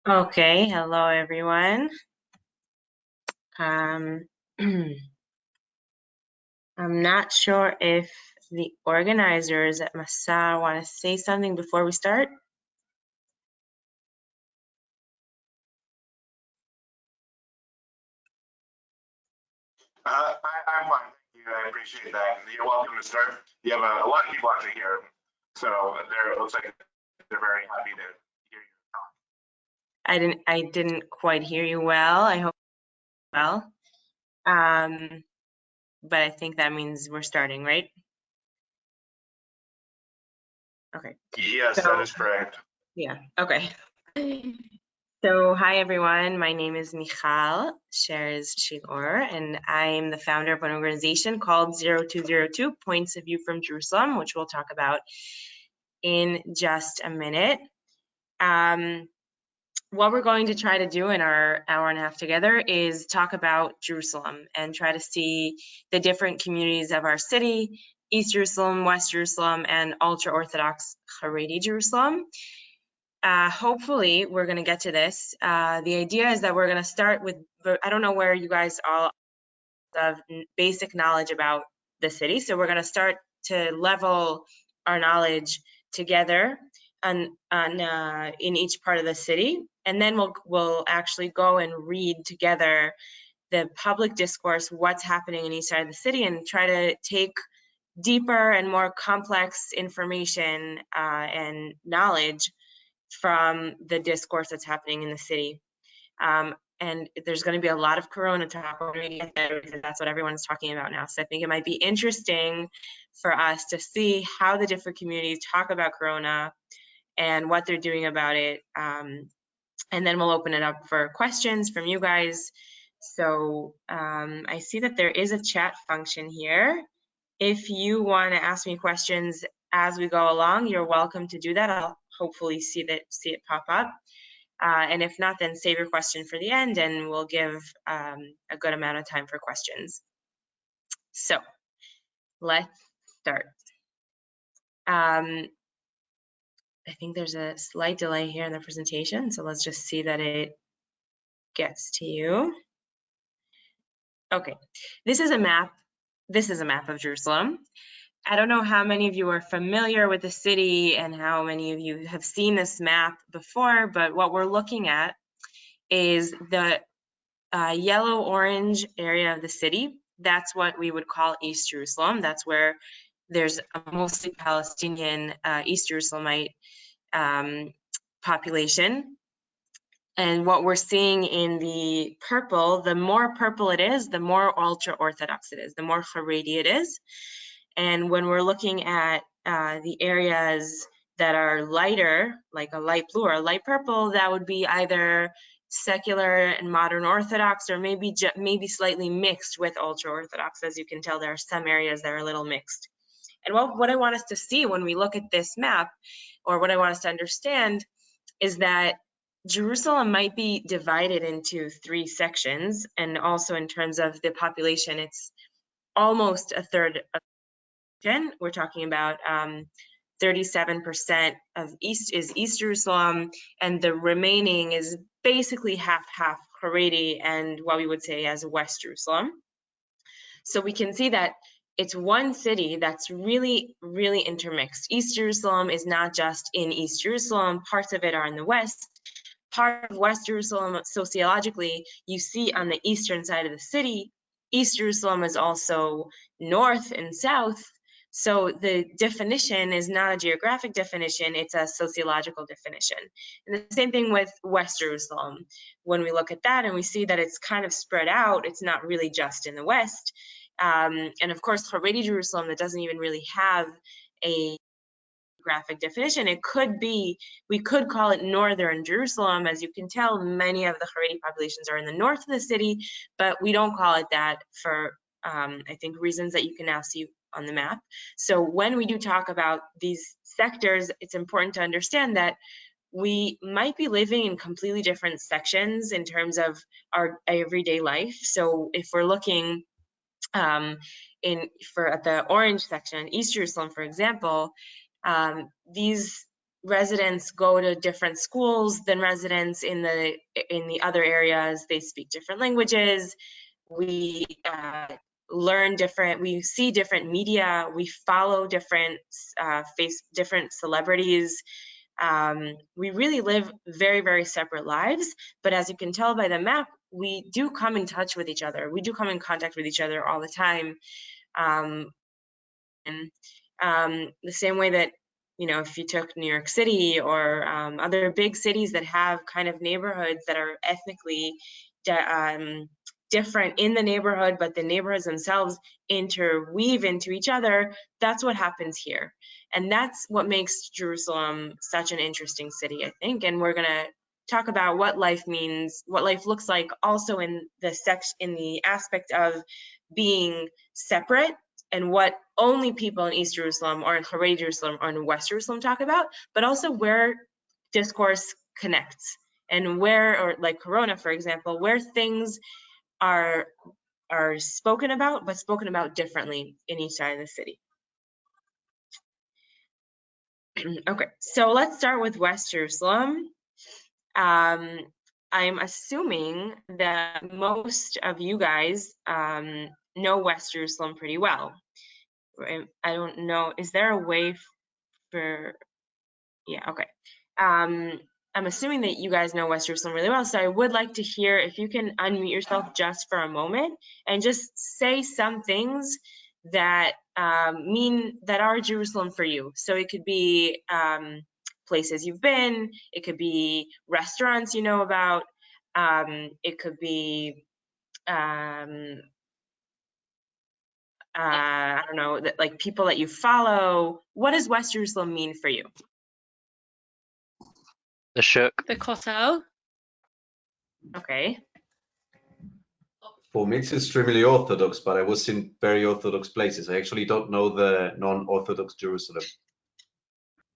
Okay, hello everyone. Um, I'm not sure if the organizers at Masa want to say something before we start. I'm fine, thank you. I appreciate that. You're welcome to start. You have a lot of people actually here, so it looks like they're very happy to hear you talk. I didn't quite hear you well. I hope well. But I think that means we're starting, right? Okay. Yes, that is correct. Yeah, okay. So hi everyone, my name is Michal Sherez Shilor, and I'm the founder of an organization called 0202 Points of View from Jerusalem, which we'll talk about in just a minute. What we're going to try to do in our hour and a half together is talk about Jerusalem and try to see the different communities of our city, East Jerusalem, West Jerusalem, and Ultraorthodox Haredi Jerusalem. Hopefully, we're going to get to this. The idea is that we're going to start with, I don't know where you guys all have basic knowledge about the city, so we're going to start to level our knowledge together in each part of the city, and then we'll actually go and read together the public discourse, what's happening in each side of the city, and try to take deeper and more complex information and knowledge from the discourse that's happening in the city. And there's going to be a lot of Corona talk because that's what everyone's talking about now. So I think it might be interesting for us to see how the different communities talk about Corona and what they're doing about it. And then we'll open it up for questions from you guys. So I see that there is a chat function here. If you want to ask me questions as we go along, you're welcome to do that. I'll hopefully see it pop up. And if not, then save your question for the end and we'll give a good amount of time for questions. So let's start. I think there's a slight delay here in the presentation, so let's just see that it gets to you. Okay, this is a map. This is a map of Jerusalem. I don't know how many of you are familiar with the city and how many of you have seen this map before, but what we're looking at is the yellow-orange area of the city. That's what we would call East Jerusalem. That's where there's a mostly Palestinian East Jerusalemite population. And what we're seeing in the purple, the more purple it is, the more ultra-Orthodox it is, the more Haredi it is. And when we're looking at the areas that are lighter, like a light blue or a light purple, that would be either secular and modern Orthodox, or maybe slightly mixed with ultra-Orthodox. As you can tell, there are some areas that are a little mixed. And what I want us to see when we look at this map, or what I want us to understand, is that Jerusalem might be divided into 3 sections, and also in terms of the population, it's almost a third of the region. We're talking about 37% of East Jerusalem, and the remaining is basically half Haredi and what we would say as West Jerusalem. So we can see that it's one city that's really, really intermixed. East Jerusalem is not just in East Jerusalem, parts of it are in the west. Part of West Jerusalem, sociologically, you see on the eastern side of the city. East Jerusalem is also north and south. So the definition is not a geographic definition, it's a sociological definition. And the same thing with West Jerusalem. When we look at that and we see that it's kind of spread out, it's not really just in the west. And of course, Haredi Jerusalem, that doesn't even really have a graphic definition. It could be, we could call it Northern Jerusalem. As you can tell, many of the Haredi populations are in the north of the city, but we don't call it that for, I think, reasons that you can now see on the map. So when we do talk about these sectors, it's important to understand that we might be living in completely different sections in terms of our everyday life. So if we're looking at the orange section, East Jerusalem, for example, these residents go to different schools than residents in the other areas. They speak different languages. We learn different, we see different media, we follow different different celebrities. We really live very, very separate lives, but as you can tell by the map, we do come in touch with each other. We do come in contact with each other all the time. The same way that, you know, if you took New York City or other big cities that have kind of neighborhoods that are ethnically different in the neighborhood, but the neighborhoods themselves interweave into each other, that's what happens here. And that's what makes Jerusalem such an interesting city, I think. And we're gonna talk about what life means, what life looks like also in the aspect of being separate, and what only people in East Jerusalem or in Haredi Jerusalem or in West Jerusalem talk about, but also where discourse connects and where, or like Corona, for example, where things are spoken about, but spoken about differently in each side of the city. Okay, so let's start with West Jerusalem. I'm assuming that most of you guys know West Jerusalem pretty well. I don't know, is there a way for, yeah, okay. I'm assuming that you guys know West Jerusalem really well, so I would like to hear if you can unmute yourself just for a moment and just say some things that that are Jerusalem for you. So it could be places you've been, it could be restaurants you know about, it could be I don't know, that, like people that you follow. What does West Jerusalem mean for you? The Shuk. The Kotel. Okay. For me, it's extremely Orthodox, but I was in very Orthodox places. I actually don't know the non-Orthodox Jerusalem.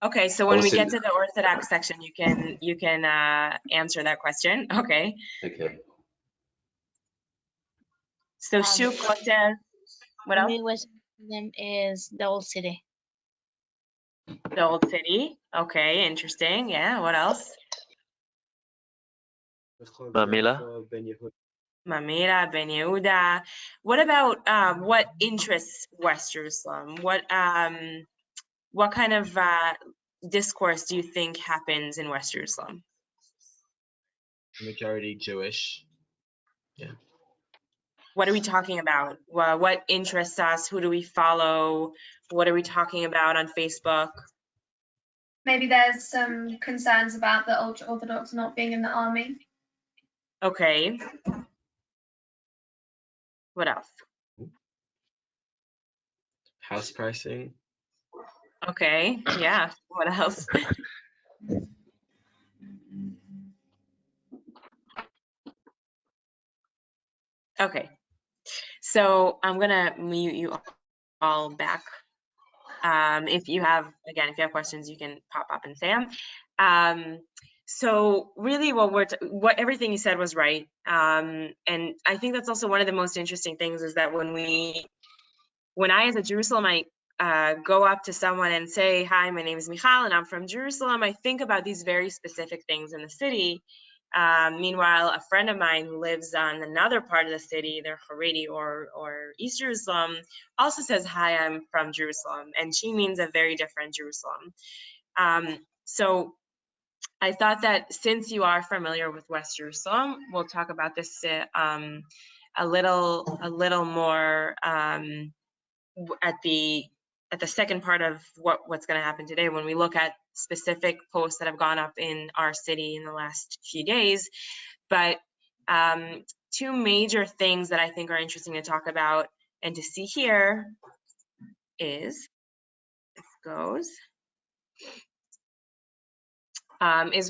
Okay, so when we get to the Orthodox section, you can answer that question. Okay. Okay. So Shuk, Kotel, what else? West Jerusalem is the old city. The old city. Okay, interesting. Yeah, what else? Mamila. Mamira, Ben Yehuda. What about what interests West Jerusalem? What kind of discourse do you think happens in West Jerusalem? Majority Jewish. Yeah. What are we talking about? What interests us? Who do we follow? What are we talking about on Facebook? Maybe there's some concerns about the Ultraorthodox not being in the army. Okay. What else? House pricing. Okay, yeah. What else? Okay. So I'm gonna mute you all back. If you have questions, you can pop up and say them. So really what everything you said was right. And I think that's also one of the most interesting things is that when I as a Jerusalemite go up to someone and say, hi, my name is Michal and I'm from Jerusalem, I think about these very specific things in the city. Meanwhile, a friend of mine who lives on another part of the city, they're Haredi or East Jerusalem, also says, hi, I'm from Jerusalem, and she means a very different Jerusalem. So I thought that since you are familiar with West Jerusalem, we'll talk about this a little more at the second part of what's going to happen today when we look at specific posts that have gone up in our city in the last few days. But two major things that I think are interesting to talk about and to see here is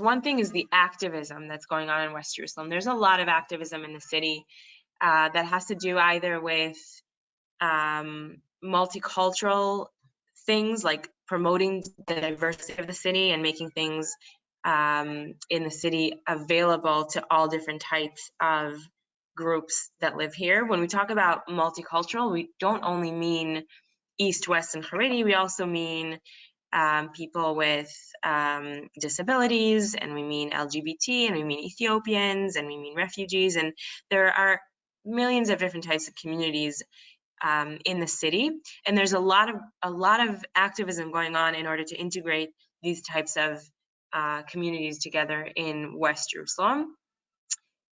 one thing is the activism that's going on in West Jerusalem. There's a lot of activism in the city that has to do either with multicultural things like promoting the diversity of the city and making things in the city available to all different types of groups that live here. When we talk about multicultural, we don't only mean East, West, and Haredi, we also mean people with disabilities, and we mean LGBT, and we mean Ethiopians, and we mean refugees, and there are millions of different types of communities in the city, and there's a lot of activism going on in order to integrate these types of communities together in West Jerusalem.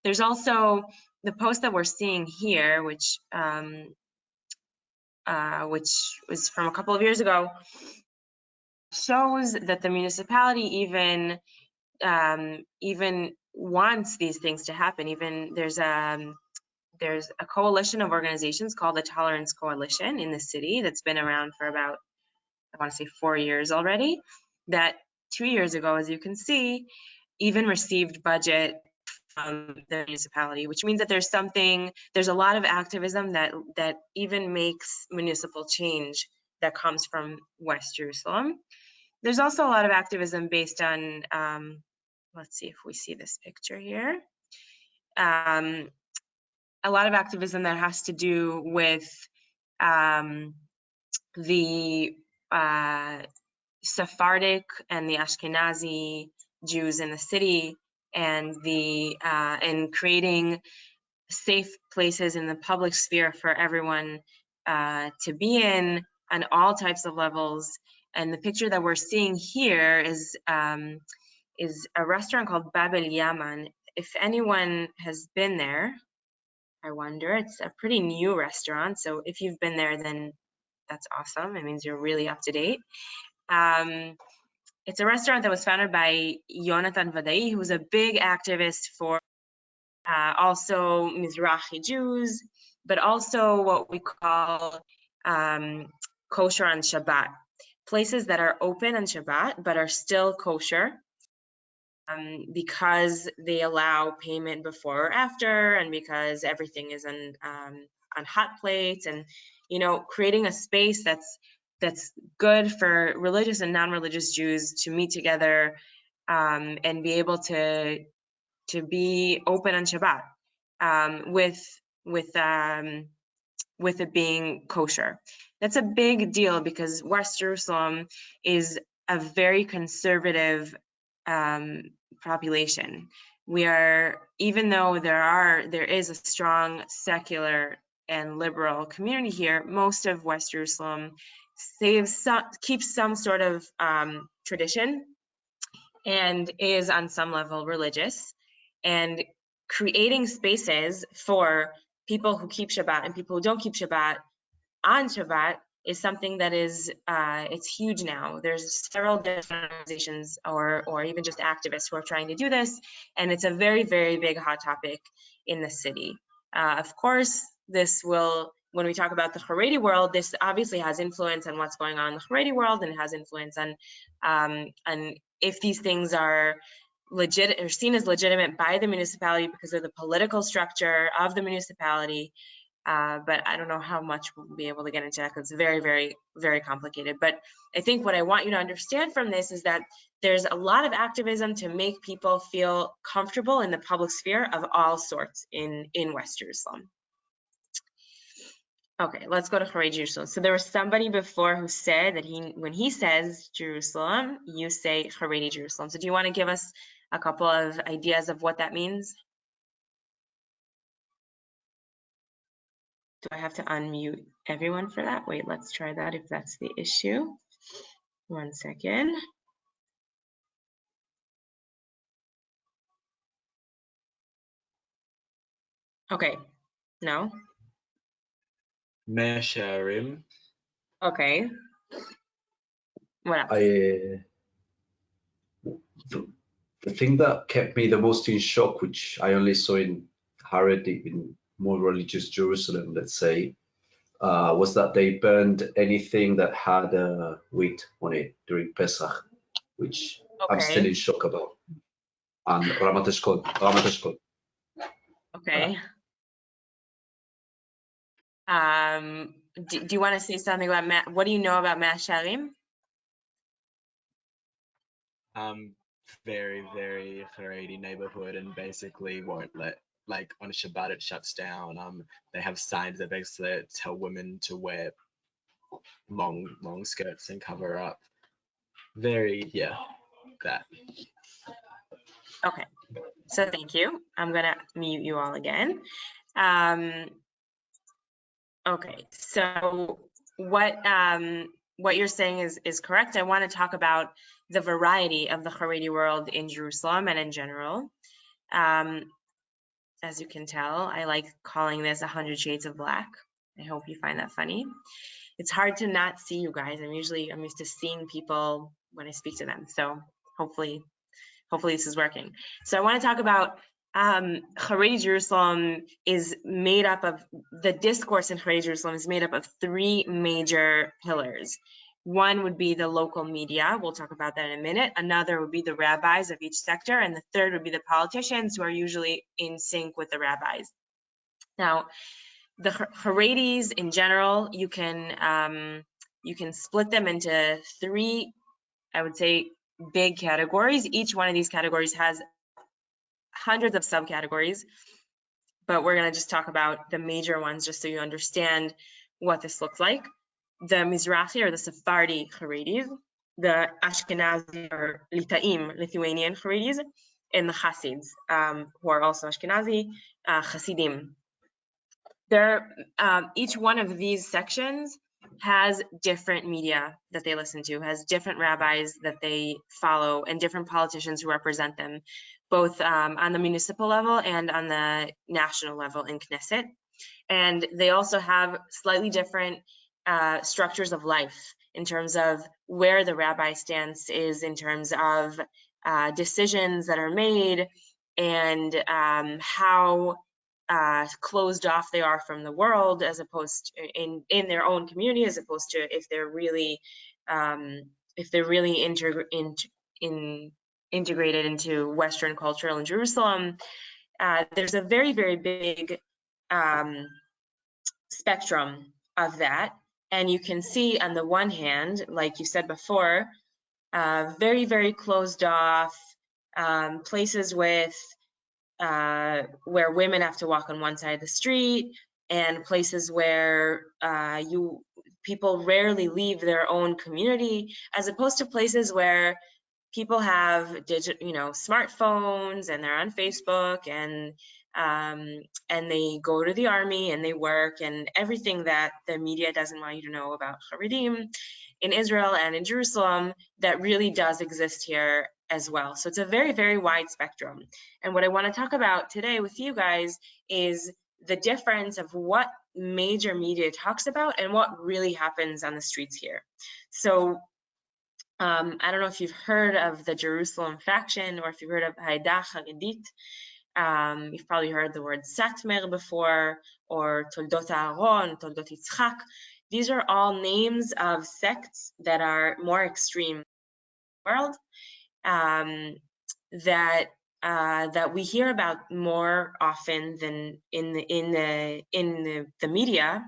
There's also the post that we're seeing here, which was from a couple of years ago, shows that the municipality even wants these things to happen. Even there's a coalition of organizations called the Tolerance Coalition in the city that's been around for about, I want to say 4 years already, that 2 years ago, as you can see, even received budget from the municipality, which means that there's a lot of activism that even makes municipal change that comes from West Jerusalem. There's also a lot of activism based on, let's see if we see this picture here. A lot of activism that has to do with the Sephardic and the Ashkenazi Jews in the city, and creating safe places in the public sphere for everyone to be in on all types of levels. And the picture that we're seeing here is a restaurant called Babel Yaman. If anyone has been there, I wonder, it's a pretty new restaurant, so if you've been there, then that's awesome. It means you're really up to date. It's a restaurant that was founded by Yonatan Vadai, who was a big activist for also Mizrahi Jews, but also what we call kosher on Shabbat. Places that are open on Shabbat, but are still kosher, because they allow payment before or after, and because everything is on hot plates, and creating a space that's good for religious and non-religious Jews to meet together and be able to be open on Shabbat with it being kosher. That's a big deal because West Jerusalem is a very conservative population. Even though there is a strong secular and liberal community here, most of West Jerusalem keeps some sort of tradition and is on some level religious, and creating spaces for people who keep Shabbat and people who don't keep Shabbat on Shabbat is something that is it's huge now. There's several different organizations or even just activists who are trying to do this, and it's a very, very big hot topic in the city. Of course, when we talk about the Haredi world, this obviously has influence on what's going on in the Haredi world, and it has influence on if these things are legit or seen as legitimate by the municipality because of the political structure of the municipality. But I don't know how much we'll be able to get into that because it's very, very, very complicated. But I think what I want you to understand from this is that there's a lot of activism to make people feel comfortable in the public sphere of all sorts in West Jerusalem. Okay, let's go to Haredi Jerusalem. So there was somebody before who said that when he says Jerusalem, you say Haredi Jerusalem. So do you want to give us a couple of ideas of what that means? Do I have to unmute everyone for that? Wait, let's try that if that's the issue. 1 second. Okay, no? Mea Shearim. Okay. What else? The thing that kept me the most in shock, which I only saw in Haredi, in more religious Jerusalem, let's say, was that they burned anything that had wheat on it during Pesach, which I'm still in shock about. And Ramat Eshkol. Okay. Do you want to say something about what do you know about Mea Shearim? Very, very Haredi neighborhood, and basically won't let, like on Shabbat it shuts down. They have signs that basically tell women to wear long skirts and cover up. very, yeah, that. Okay, so thank you. I'm gonna mute you all again. Okay, so what you're saying is correct. I want to talk about the variety of the Haredi world in Jerusalem and in general. As you can tell, I like calling this 100 Shades of Black. I hope you find that funny. It's hard to not see you guys. I'm used to seeing people when I speak to them. So hopefully this is working. So I want to talk about Haredi Jerusalem is made up of, the discourse in Haredi Jerusalem is made up of three major pillars. One would be the local media. We'll talk about that in a minute. Another would be the rabbis of each sector. And the third would be the politicians, who are usually in sync with the rabbis. Now, the Haredis in general, you can split them into three, I would say, big categories. Each one of these categories has hundreds of subcategories, but we're going to just talk about the major ones just so you understand what this looks like. The Mizrahi or the Sephardi Haredis, the Ashkenazi or Litaim, Lithuanian Haredis, and the Hasids, who are also Ashkenazi, Hasidim. Each one of these sections has different media that they listen to, has different rabbis that they follow, and different politicians who represent them, both on the municipal level and on the national level in Knesset. And they also have slightly different structures of life in terms of where the rabbi stance is in terms of decisions that are made, and how closed off they are from the world, as opposed to in their own community, as opposed to if they're really integrated into Western culture in Jerusalem. There's a very, very big spectrum of that, and you can see on the one hand, like you said before, very, very closed off places with where women have to walk on one side of the street, and places where people rarely leave their own community, as opposed to places where people have smartphones, and they're on Facebook, and they go to the army, and they work, and everything that the media doesn't want you to know about Haredim in Israel and in Jerusalem that really does exist here as well. So it's a very, very wide spectrum. And what I want to talk about today with you guys is the difference of what major media talks about and what really happens on the streets here. So I don't know if you've heard of the Jerusalem faction, or if you've heard of Haredi Jerusalem. You've probably heard the word Satmer before, or Toldot Aaron, Toldot Yitzchak. These are all names of sects that are more extreme in the world, that we hear about more often than in the media,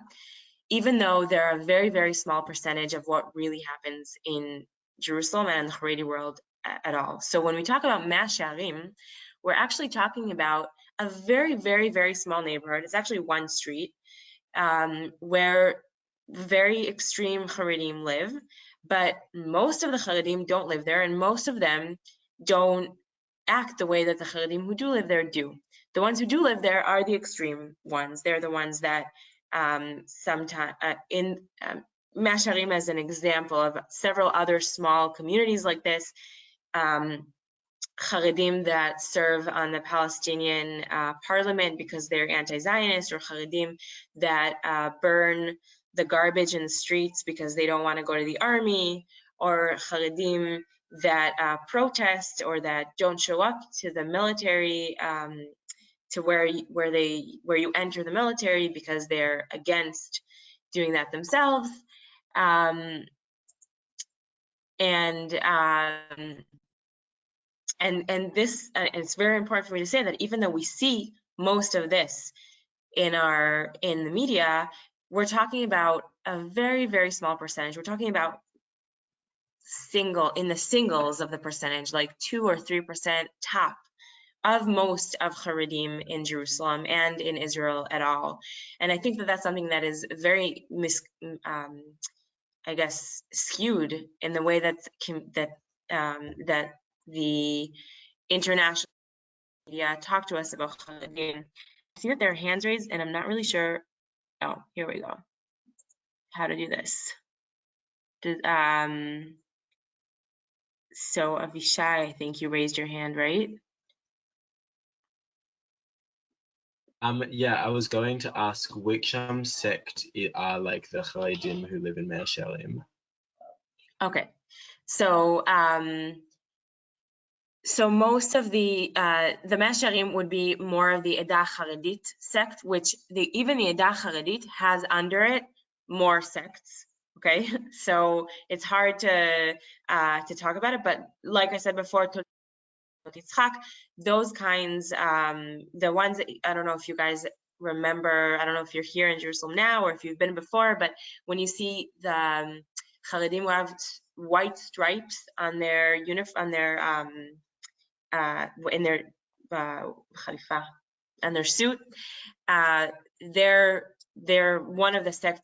even though they're a very, very small percentage of what really happens in Jerusalem and the Haredi world at all. So when we talk about Mea Shearim, we're actually talking about a very, very, very small neighborhood. It's actually one street where very extreme Haredim live, but most of the Haredim don't live there, and most of them don't act the way that the Haredim who do live there do. The ones who do live there are the extreme ones. They're the ones that sometimes Mea Shearim as an example of several other small communities like this, Haredim that serve on the Palestinian parliament because they're anti-Zionist, or Haredim that burn the garbage in the streets because they don't want to go to the army, or Haredim that protest or that don't show up to the military, to where you enter the military because they're against doing that themselves. And this, it's very important for me to say that even though we see most of this in the media, we're talking about a very, very small percentage. We're talking about in the singles of the percentage, like 2 or 3% top of most of Haredim in Jerusalem and in Israel at all. And I think that that's something that is very skewed in the way that that the international media talk to us about Haredim. I see that there are hands raised, and I'm not really sure. Oh, here we go. How to do this. So Avishai, I think you raised your hand, right? Yeah, I was going to ask which sect are like the Haredim who live in Mea Shearim. Okay, so so most of the Mea Shearim would be more of the Edah Haredit sect, which even the Edah Haredit has under it more sects. Okay, so it's hard to talk about it, but like I said before, those kinds, the ones that, I don't know if you guys remember, I don't know if you're here in Jerusalem now or if you've been before, but when you see the Haredim who have white stripes on their uniform, on their in their khalifa, and their suit, they're one of the sects.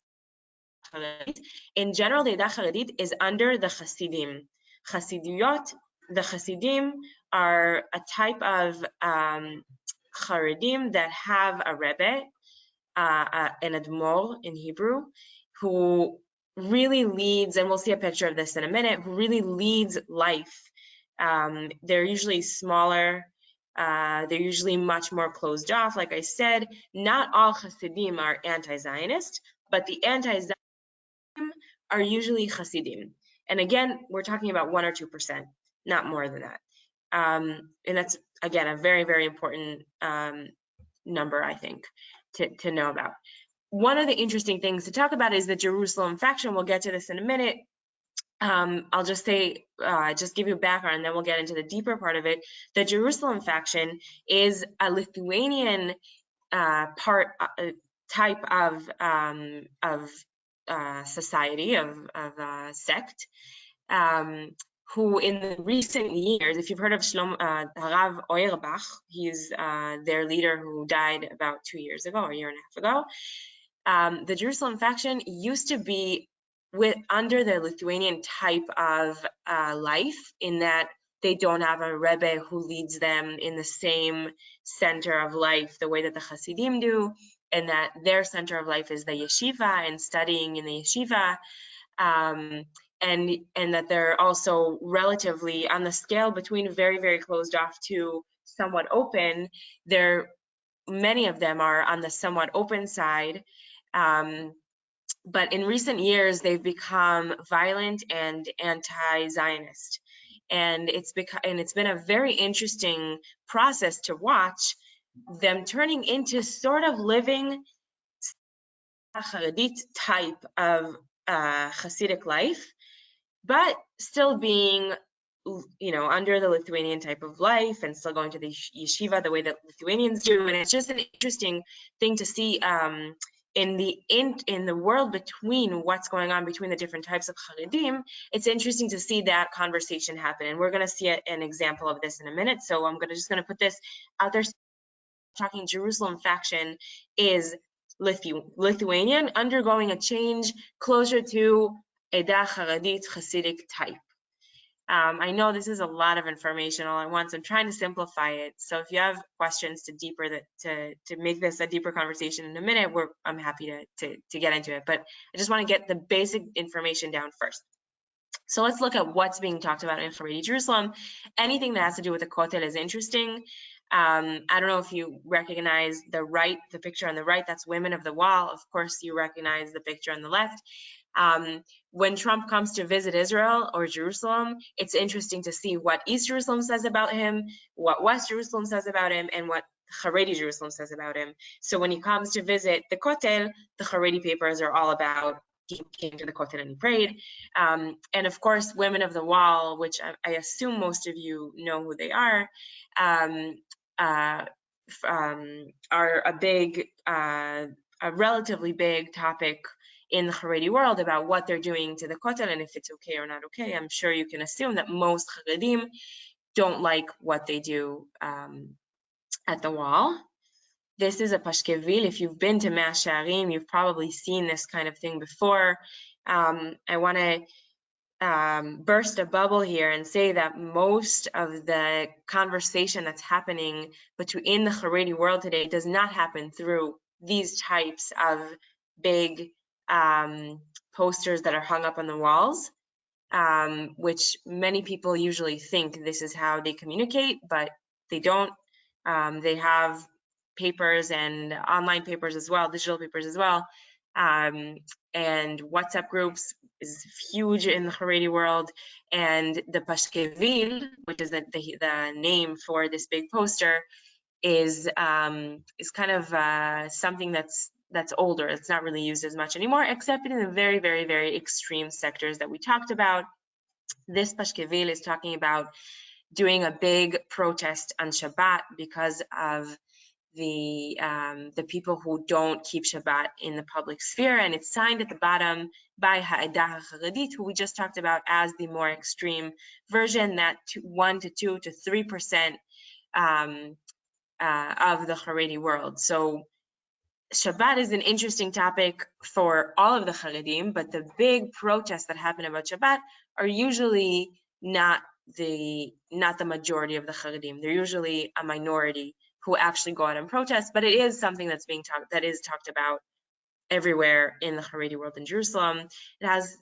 In general, the Edah Haredit is under the Hasidim. Hasidiyot, the Hasidim are a type of Haredim that have a Rebbe, an Admor in Hebrew, who really leads, and we'll see a picture of this in a minute, who really leads life. They're usually smaller, they're usually much more closed off. Like I said, not all Hasidim are anti-Zionist, but the anti-Zionist are usually Hasidim. And again, we're talking about 1 or 2%, not more than that. And that's, again, a very, very important number, I think, to know about. One of the interesting things to talk about is the Jerusalem faction. We'll get to this in a minute. I'll just say, just give you a background, and then we'll get into the deeper part of it. The Jerusalem faction is a Lithuanian type of society, of sect, who in the recent years, if you've heard of Harav Auerbach, he's their leader who died about 2 years ago, or a year and a half ago. The Jerusalem faction used to be under the Lithuanian type of life, in that they don't have a Rebbe who leads them in the same center of life the way that the Hasidim do, and that their center of life is the yeshiva and studying in the yeshiva, and that they're also relatively on the scale between very, very closed off to somewhat open. Many of them are on the somewhat open side, but in recent years they've become violent and anti-Zionist, and it's been a very interesting process to watch them turning into sort of living a Haredit type of Hasidic life, but still being, under the Lithuanian type of life, and still going to the yeshiva the way that Lithuanians do. And it's just an interesting thing to see in the world between what's going on between the different types of Haredim. It's interesting to see that conversation happen, and we're going to see an example of this in a minute. So I'm just going to put this out there. Talking Jerusalem faction is Lithuanian, undergoing a change closer to Edah Haredit Hasidic type. I know this is a lot of information all at once. I'm trying to simplify it. So if you have questions to make this a deeper conversation in a minute, I'm happy to get into it. But I just want to get the basic information down first. So let's look at what's being talked about in Haredi Jerusalem. Anything that has to do with the Kotel is interesting. I don't know if you recognize the picture on the right, that's Women of the Wall. Of course, you recognize the picture on the left. When Trump comes to visit Israel or Jerusalem, it's interesting to see what East Jerusalem says about him, what West Jerusalem says about him, and what Haredi Jerusalem says about him. So when he comes to visit the Kotel, the Haredi papers are all about he came to the Kotel and he prayed. And of course, Women of the Wall, which I assume most of you know who they are a relatively big topic in the Haredi world about what they're doing to the Kotel and if it's okay or not okay. I'm sure you can assume that most Haredim don't like what they do at the wall. This is a pashkevil. If you've been to Mea Shearim, you've probably seen this kind of thing before. I want to burst a bubble here and say that most of the conversation that's happening in the Haredi world today does not happen through these types of big posters that are hung up on the walls, which many people usually think this is how they communicate, but they don't. They have papers and online papers as well, digital papers as well, and WhatsApp groups is huge in the Haredi world, and the Pashkevil, which is the name for this big poster, is kind of something that's older. It's not really used as much anymore, except in the very, very, very extreme sectors that we talked about. This Pashkevil is talking about doing a big protest on Shabbat because of the people who don't keep Shabbat in the public sphere, and it's signed at the bottom by Ha'edah HaCharedit, who we just talked about as the more extreme version, that 1 to 2 to 3% of the Haredi world. So Shabbat is an interesting topic for all of the Haredim, but the big protests that happen about Shabbat are usually not the majority of the Haredim. They're usually a minority who actually go out and protest, but it is something that is talked about everywhere in the Haredi world in Jerusalem.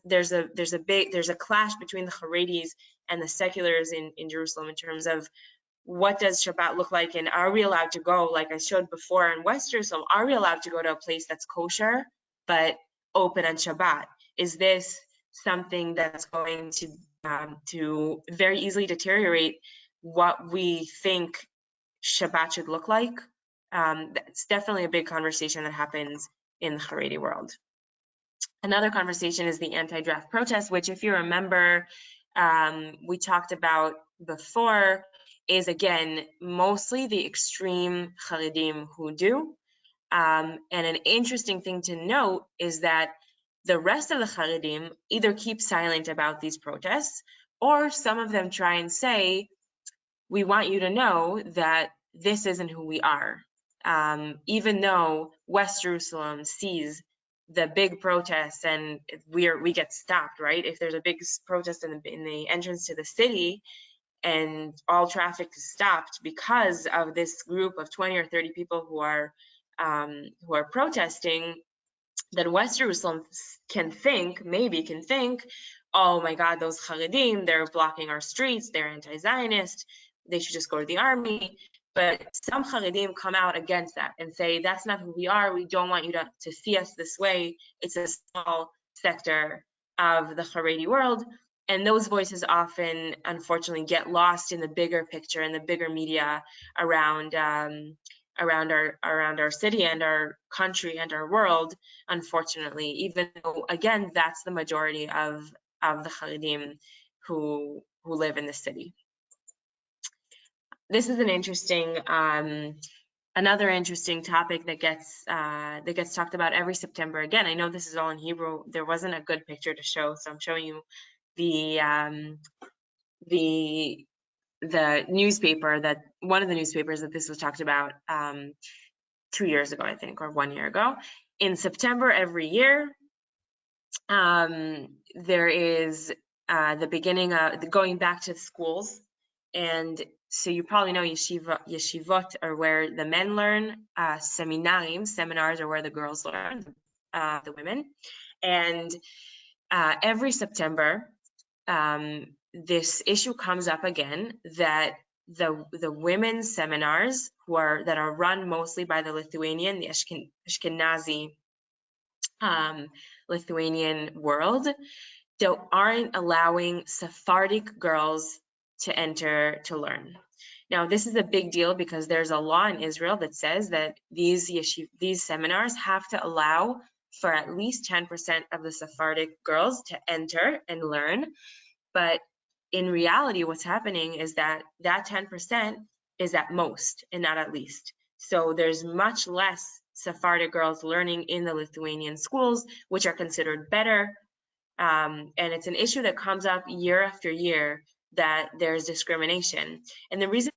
There's a clash between the Haredis and the seculars in Jerusalem in terms of what does Shabbat look like, and are we allowed to go, like I showed before in West Jerusalem, are we allowed to go to a place that's kosher but open on Shabbat? Is this something that's going to very easily deteriorate what we think Shabbat should look like? That's definitely a big conversation that happens in the Haredi world. Another conversation is the anti-draft protest, which, if you remember, we talked about before, is again mostly the extreme Haredim who do. And an interesting thing to note is that the rest of the Haredim either keep silent about these protests, or some of them try and say, we want you to know that this isn't who we are. Even though West Jerusalem sees the big protests and we get stopped, right? If there's a big protest in the entrance to the city, and all traffic is stopped because of this group of 20 or 30 people who are protesting, then West Jerusalem maybe can think, oh my God, those Haredim, they're blocking our streets, they're anti-Zionist, they should just go to the army. But some Haredim come out against that and say, that's not who we are, we don't want you to see us this way. It's a small sector of the Haredi world. And those voices often, unfortunately, get lost in the bigger picture and the bigger media around our city and our country and our world, unfortunately, even though, again, that's the majority of the Haredim who live in the city. This is an interesting, another interesting topic that gets talked about every September. Again, I know this is all in Hebrew. There wasn't a good picture to show, so I'm showing you the newspaper, that one of the newspapers that this was talked about 2 years ago, I think, or 1 year ago. In September every year, there is the beginning of going back to schools. And so you probably know yeshivot are where the men learn, seminars are where the girls learn, the women. And every September, this issue comes up again, that the women's seminars that are run mostly by the Lithuanian, the Ashkenazi Lithuanian world, they aren't allowing Sephardic girls to enter to learn. Now, this is a big deal because there's a law in Israel that says that these seminars have to allow for at least 10% of the Sephardic girls to enter and learn. But in reality, what's happening is that 10% is at most and not at least. So there's much less Sephardic girls learning in the Lithuanian schools, which are considered better. And it's an issue that comes up year after year, that there's discrimination. And the reason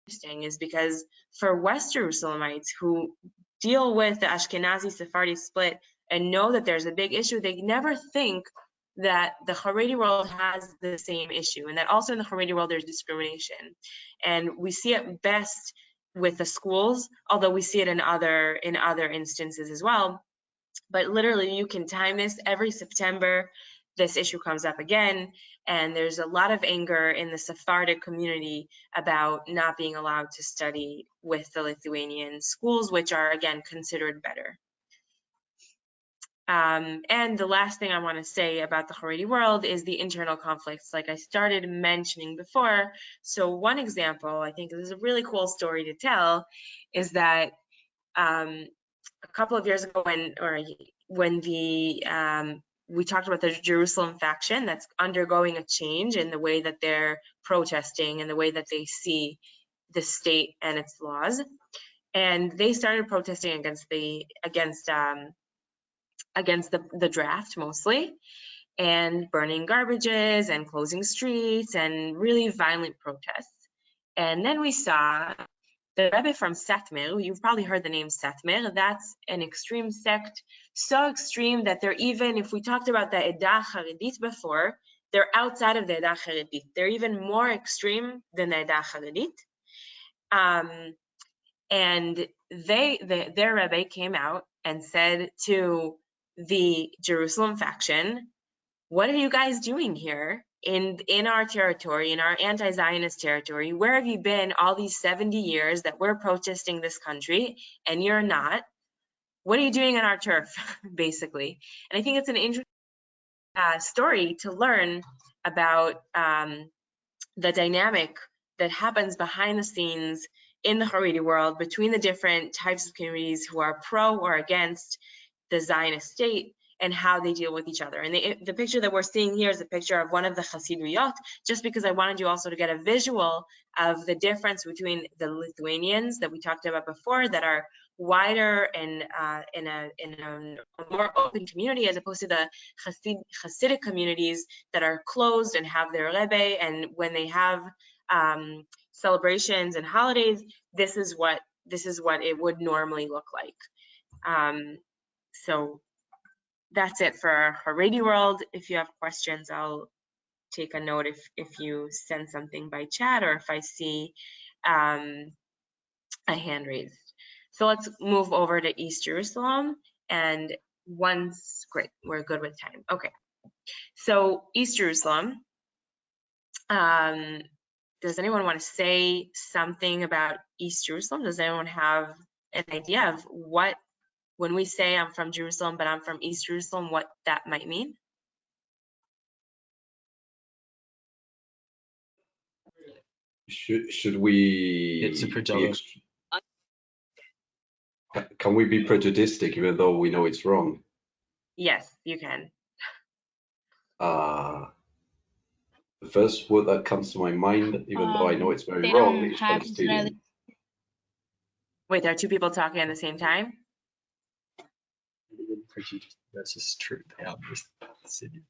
it's interesting is because for West Jerusalemites who deal with the Ashkenazi Sephardi split and know that there's a big issue, they never think that the Haredi world has the same issue, and that also in the Haredi world there's discrimination. And we see it best with the schools, although we see it in other instances as well. But literally you can time this every September, this issue comes up again, and there's a lot of anger in the Sephardic community about not being allowed to study with the Lithuanian schools, which are again considered better. And the last thing I want to say about the Haredi world is the internal conflicts, like I started mentioning before. So one example, I think this is a really cool story to tell, is that a couple of years ago when we talked about the Jerusalem faction that's undergoing a change in the way that they're protesting and the way that they see the state and its laws. And they started protesting against the draft mostly, and burning garbages and closing streets and really violent protests. And then we saw the Rebbe from Satmar. You've probably heard the name Satmar. That's an extreme sect, so extreme that they're even, if we talked about the Edah Haredit before, they're outside of the Edah Haredit. They're even more extreme than the Edah Haredit. And their Rebbe came out and said to the Jerusalem faction, what are you guys doing here in our territory, in our anti-Zionist territory? Where have you been all these 70 years that we're protesting this country and you're not? What are you doing on our turf, basically? And I think it's an interesting story to learn about the dynamic that happens behind the scenes in the Haredi world between the different types of communities who are pro or against the Zionist state and how they deal with each other. And the picture that we're seeing here is a picture of one of the Hasiduyot, just because I wanted you also to get a visual of the difference between the Lithuanians that we talked about before, that are wider and in a more open community, as opposed to the Hasidic communities that are closed and have their Rebbe, and when they have celebrations and holidays, this is what it would normally look like. So that's it for our Haredi world. If you have questions, I'll take a note if you send something by chat or if I see a hand raised. So let's move over to East Jerusalem, and great, we're good with time. Okay, so East Jerusalem. Does anyone want to say something about East Jerusalem? Does anyone have an idea of what, when we say I'm from Jerusalem, but I'm from East Jerusalem, what that might mean? Should we? It's a predominant. Can we be prejudiced even though we know it's wrong? Yes, you can. The first word that comes to my mind, even though I know it's very wrong, is Palestinian. Wait, there are two people talking at the same time? That's just true. They are this city.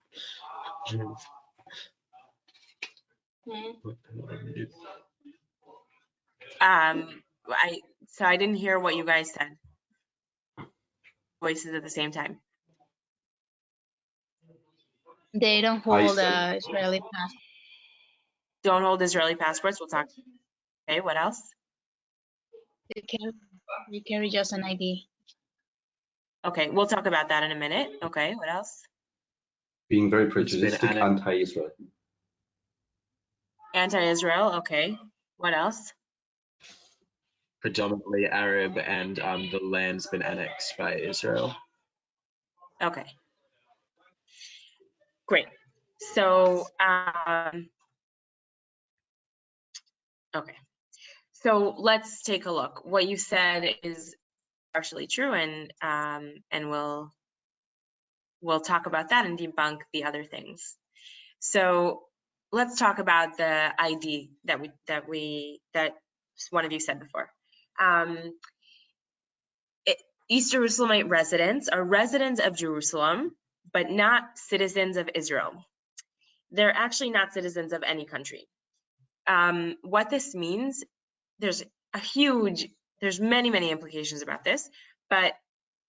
So I didn't hear what you guys said. Voices at the same time. They don't hold Israeli passport. Don't hold Israeli passports. We'll talk. Okay, what else? They carry just an ID. Okay, we'll talk about that in a minute. Okay, what else? Being very prejudiced, anti-Israel. Anti-Israel, okay. What else? Predominantly Arab, and the land's been annexed by Israel. Okay. Great. So, okay. So let's take a look. What you said is partially true, and we'll talk about that and debunk the other things. So let's talk about the ID that one of you said before. East Jerusalemite residents are residents of Jerusalem, but not citizens of Israel. They're actually not citizens of any country. What this means, there's many implications about this, but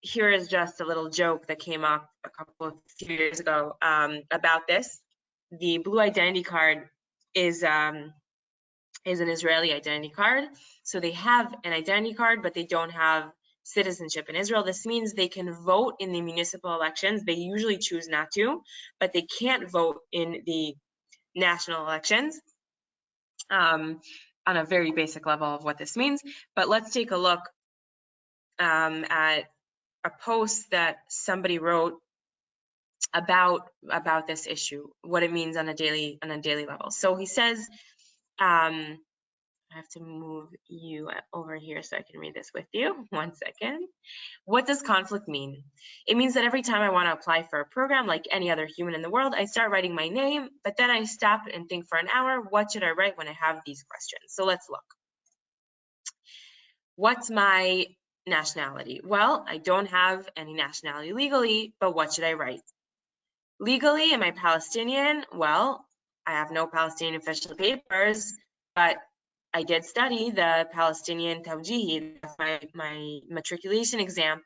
here is just a little joke that came up a few years ago about this. The blue identity card is an Israeli identity card. So they have an identity card, but they don't have citizenship in Israel. This means they can vote in the municipal elections. They usually choose not to, but they can't vote in the national elections. On a very basic level of what this means. But let's take a look at a post that somebody wrote about this issue, what it means on a daily level. So he says, I have to move you over here so I can read this with you. 1 second. What does conflict mean? It means that every time I want to apply for a program, like any other human in the world, I start writing my name, but then I stop and think for an hour, what should I write when I have these questions? So let's look. What's my nationality? Well, I don't have any nationality legally, but what should I write? Legally, am I Palestinian? Well, I have no Palestinian official papers, but I did study the Palestinian Tawjih, my matriculation exam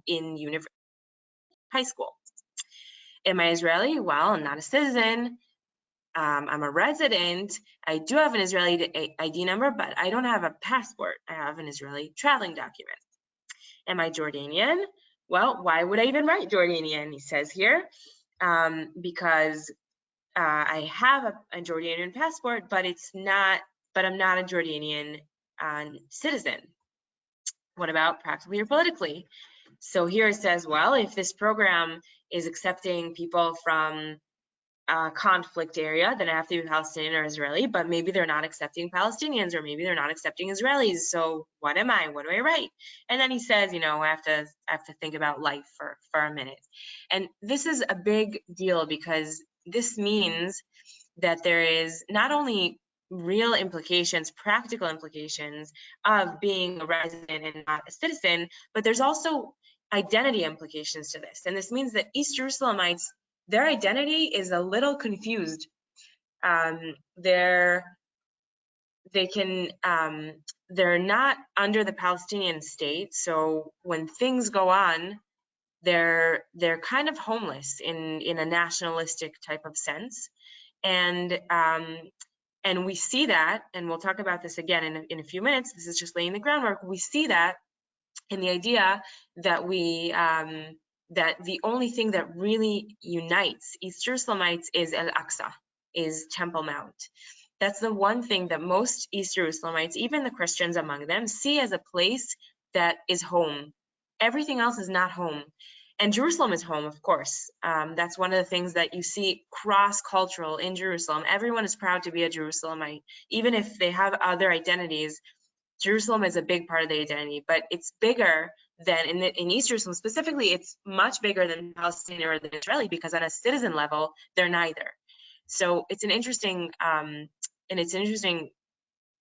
in high school. Am I Israeli? Well, I'm not a citizen. I'm a resident. I do have an Israeli ID number, but I don't have a passport. I have an Israeli traveling document. Am I Jordanian? Well, why would I even write Jordanian? He says here, because I have a Jordanian passport, but I'm not a Jordanian citizen. What about practically or politically? So here it says, well, if this program is accepting people from conflict area, then I have to be Palestinian or Israeli, but maybe they're not accepting Palestinians, or maybe they're not accepting Israelis. So what am I? What do I write? And then he says, I have to think about life for a minute. And this is a big deal because this means that there is not only real implications, practical implications of being a resident and not a citizen, but there's also identity implications to this. And this means that East Jerusalemites, their identity is a little confused. They're not under the Palestinian state, so when things go on, they're kind of homeless in a nationalistic type of sense, and we see that, and we'll talk about this again in a few minutes. This is just laying the groundwork. We see that in the idea that that the only thing that really unites East Jerusalemites is Al-Aqsa, is Temple Mount. That's the one thing that most East Jerusalemites, even the Christians among them, see as a place that is home. Everything else is not home. And Jerusalem is home, of course. That's one of the things that you see cross-cultural in Jerusalem. Everyone is proud to be a Jerusalemite. Even if they have other identities, Jerusalem is a big part of the identity, but it's bigger than in East Jerusalem specifically. It's much bigger than Palestinian or than Israeli, because on a citizen level, they're neither. So it's an interesting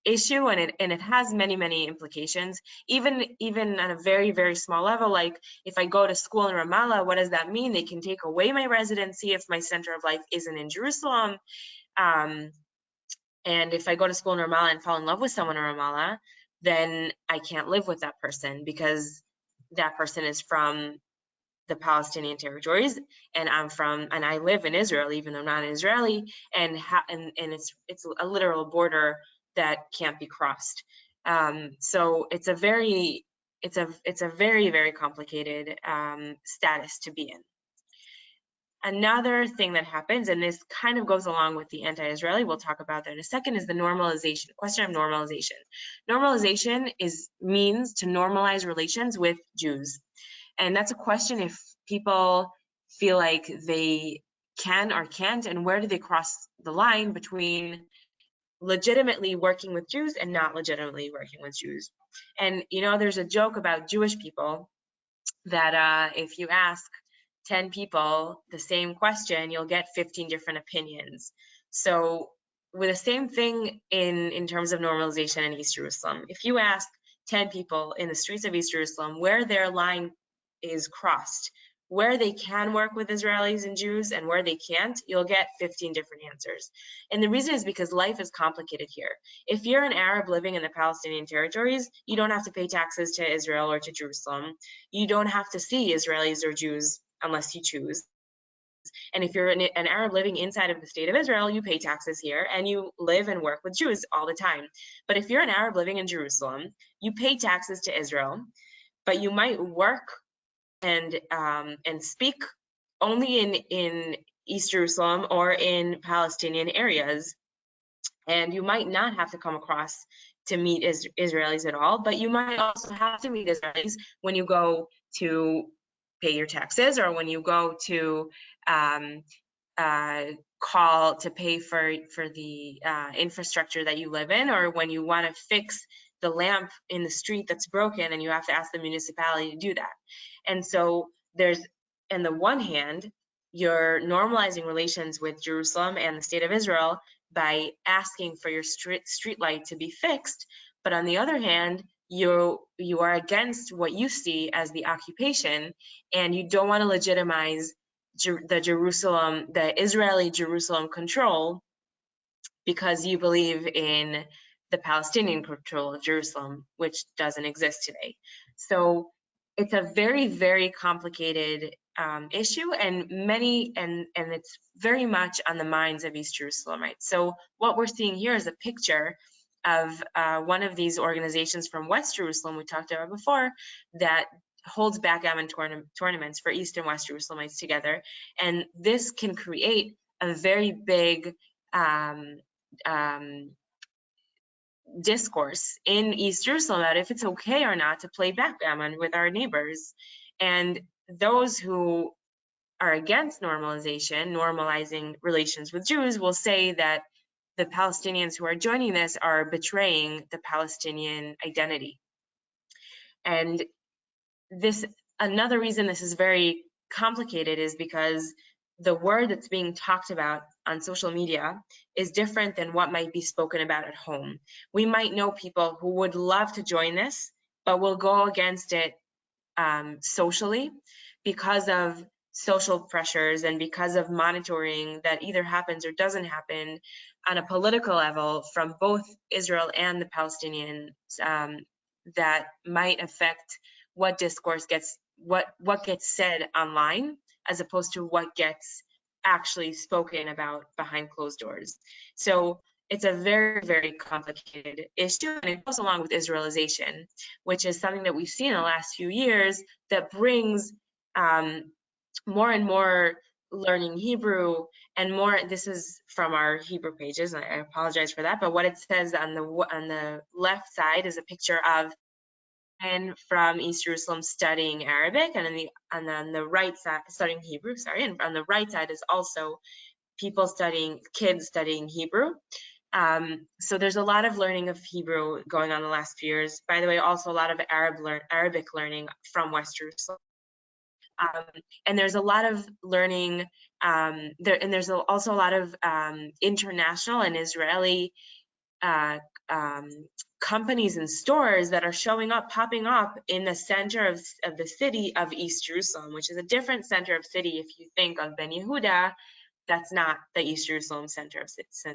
issue, and it has many implications. Even on a very, very small level, like if I go to school in Ramallah, what does that mean? They can take away my residency if my center of life isn't in Jerusalem. And if I go to school in Ramallah and fall in love with someone in Ramallah, then I can't live with that person because that person is from the Palestinian territories, and I live in Israel, even though I'm not an Israeli, and it's a literal border that can't be crossed. So it's a very complicated status to be in. Another thing that happens, and this kind of goes along with the anti-Israeli, we'll talk about that in a second, is the normalization, question of normalization. Normalization means to normalize relations with Jews. And that's a question if people feel like they can or can't, and where do they cross the line between legitimately working with Jews and not legitimately working with Jews. And there's a joke about Jewish people that if you ask 10 people the same question, you'll get 15 different opinions. So with the same thing in terms of normalization in East Jerusalem, if you ask 10 people in the streets of East Jerusalem where their line is crossed, where they can work with Israelis and Jews and where they can't, you'll get 15 different answers. And the reason is because life is complicated here. If you're an Arab living in the Palestinian territories, you don't have to pay taxes to Israel or to Jerusalem. You don't have to see Israelis or Jews unless you choose. And if you're an Arab living inside of the state of Israel, you pay taxes here and you live and work with Jews all the time. But if you're an Arab living in Jerusalem, you pay taxes to Israel, but you might work and speak only in East Jerusalem or in Palestinian areas. And you might not have to come across to meet Israelis at all, but you might also have to meet Israelis when you go to pay your taxes or when you go to call to pay for the infrastructure that you live in, or when you want to fix the lamp in the street that's broken and you have to ask the municipality to do that. And so there's, on the one hand, you're normalizing relations with Jerusalem and the state of Israel by asking for your street light to be fixed, but on the other hand, you are against what you see as the occupation, and you don't want to legitimize the Israeli Jerusalem control because you believe in the Palestinian control of Jerusalem, which doesn't exist today. So it's a very, very complicated issue, and it's very much on the minds of East Jerusalemites. So what we're seeing here is a picture of one of these organizations from West Jerusalem we talked about before that holds backgammon tournaments for East and West Jerusalemites together, and this can create a very big discourse in East Jerusalem about if it's okay or not to play backgammon with our neighbors. And those who are against normalization, normalizing relations with Jews, will say that the Palestinians who are joining this are betraying the Palestinian identity. And this, another reason this is very complicated is because the word that's being talked about on social media is different than what might be spoken about at home. We might know people who would love to join this, but will go against it socially because of social pressures and because of monitoring that either happens or doesn't happen on a political level from both Israel and the Palestinians that might affect what discourse gets, what gets said online as opposed to what gets actually spoken about behind closed doors. So it's a very, very complicated issue, and it goes along with Israelization, which is something that we've seen in the last few years that brings more and more learning Hebrew and more. This is from our Hebrew pages, and I apologize for that, but what it says on the left side is a picture of and from East Jerusalem studying Arabic, and on the right side studying Hebrew, sorry, and on the right side is also kids studying Hebrew. So there's a lot of learning of Hebrew going on the last few years. By the way, also a lot of Arabic learning from West Jerusalem. And there's a lot of learning, there's also a lot of international and Israeli companies and stores that are popping up in the center of the city of East Jerusalem, which is a different center of city. If you think of Ben Yehuda, that's not the East Jerusalem center of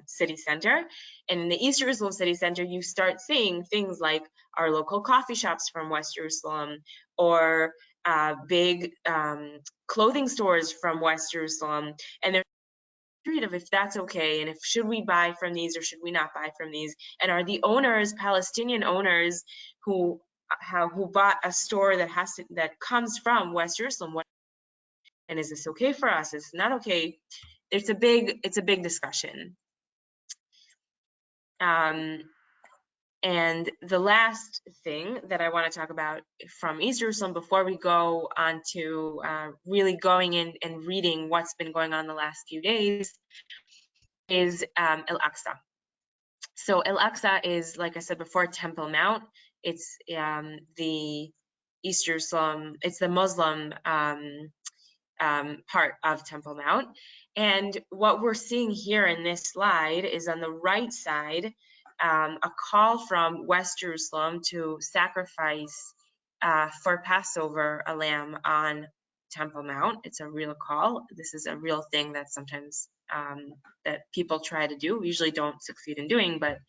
city center. And in the East Jerusalem city center, you start seeing things like our local coffee shops from West Jerusalem, or big clothing stores from West Jerusalem. And there's a street of if that's okay, and if should we buy from these or should we not buy from these, and are the owners Palestinian owners who bought a store that comes from West Jerusalem, and is this okay for us? Is this not okay? It's a big discussion. And the last thing that I want to talk about from East Jerusalem before we go on to really going in and reading what's been going on the last few days is Al-Aqsa. So Al-Aqsa is, like I said before, Temple Mount. It's the East Jerusalem, it's the Muslim part of Temple Mount. And what we're seeing here in this slide is on the right side, a call from West Jerusalem to sacrifice for Passover a lamb on Temple Mount. It's a real call. This is a real thing that sometimes that people try to do, usually don't succeed in doing, but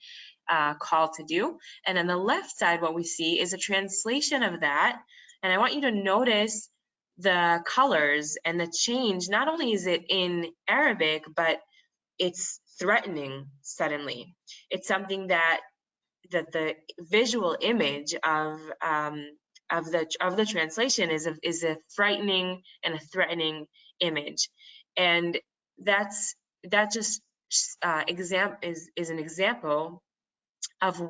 call to do. And on the left side, what we see is a translation of that. And I want you to notice the colors and the change. Not only is it in Arabic, but it's threatening suddenly. It's something that the visual image of the translation is a frightening and a threatening image, and that just is an example of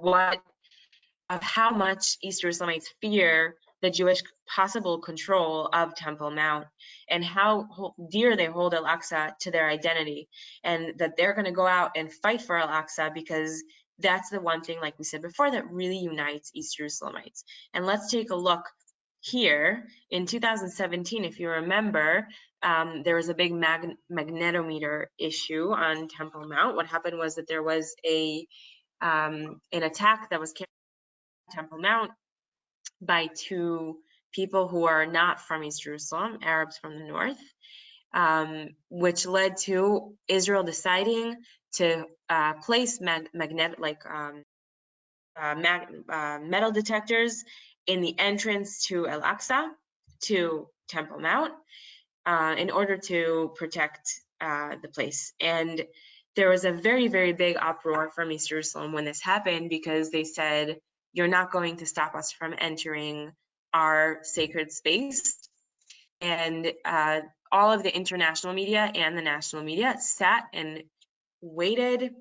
how much East Jerusalemites fear the Jewish possible control of Temple Mount, and how dear they hold Al-Aqsa to their identity, and that they're going to go out and fight for Al-Aqsa because that's the one thing, like we said before, that really unites East Jerusalemites. And let's take a look here. In 2017, if you remember, there was a big magnetometer issue on Temple Mount. What happened was that there was an attack that was carried out on Temple Mount by two people who are not from East Jerusalem, Arabs from the north, which led to Israel deciding to place metal detectors in the entrance to Al-Aqsa, to Temple Mount, in order to protect the place. And there was a very, very big uproar from East Jerusalem when this happened, because they said, you're not going to stop us from entering our sacred space. And all of the international media and the national media sat and waited,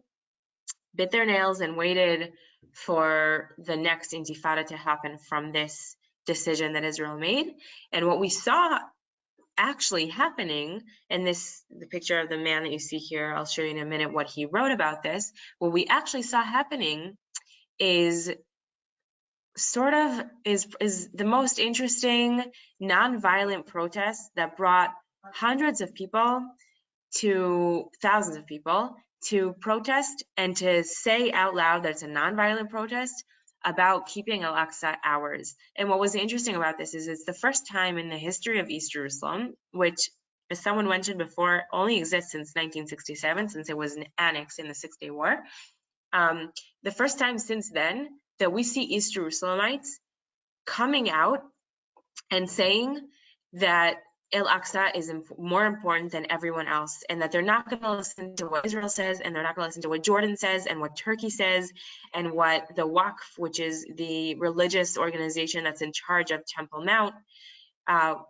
bit their nails and waited for the next intifada to happen from this decision that Israel made. And what we saw actually happening, and the picture of the man that you see here, I'll show you in a minute what he wrote about this. What we actually saw happening is the most interesting nonviolent protest that brought hundreds of people to thousands of people to protest and to say out loud that it's a nonviolent protest about keeping Al-Aqsa ours. And what was interesting about this is it's the first time in the history of East Jerusalem, which, as someone mentioned before, only exists since 1967, since it was annexed in the Six-Day War. The first time since then that we see East Jerusalemites coming out and saying that Al-Aqsa is more important than everyone else, and that they're not going to listen to what Israel says, and they're not going to listen to what Jordan says, and what Turkey says, and what the Waqf, which is the religious organization that's in charge of Temple Mount,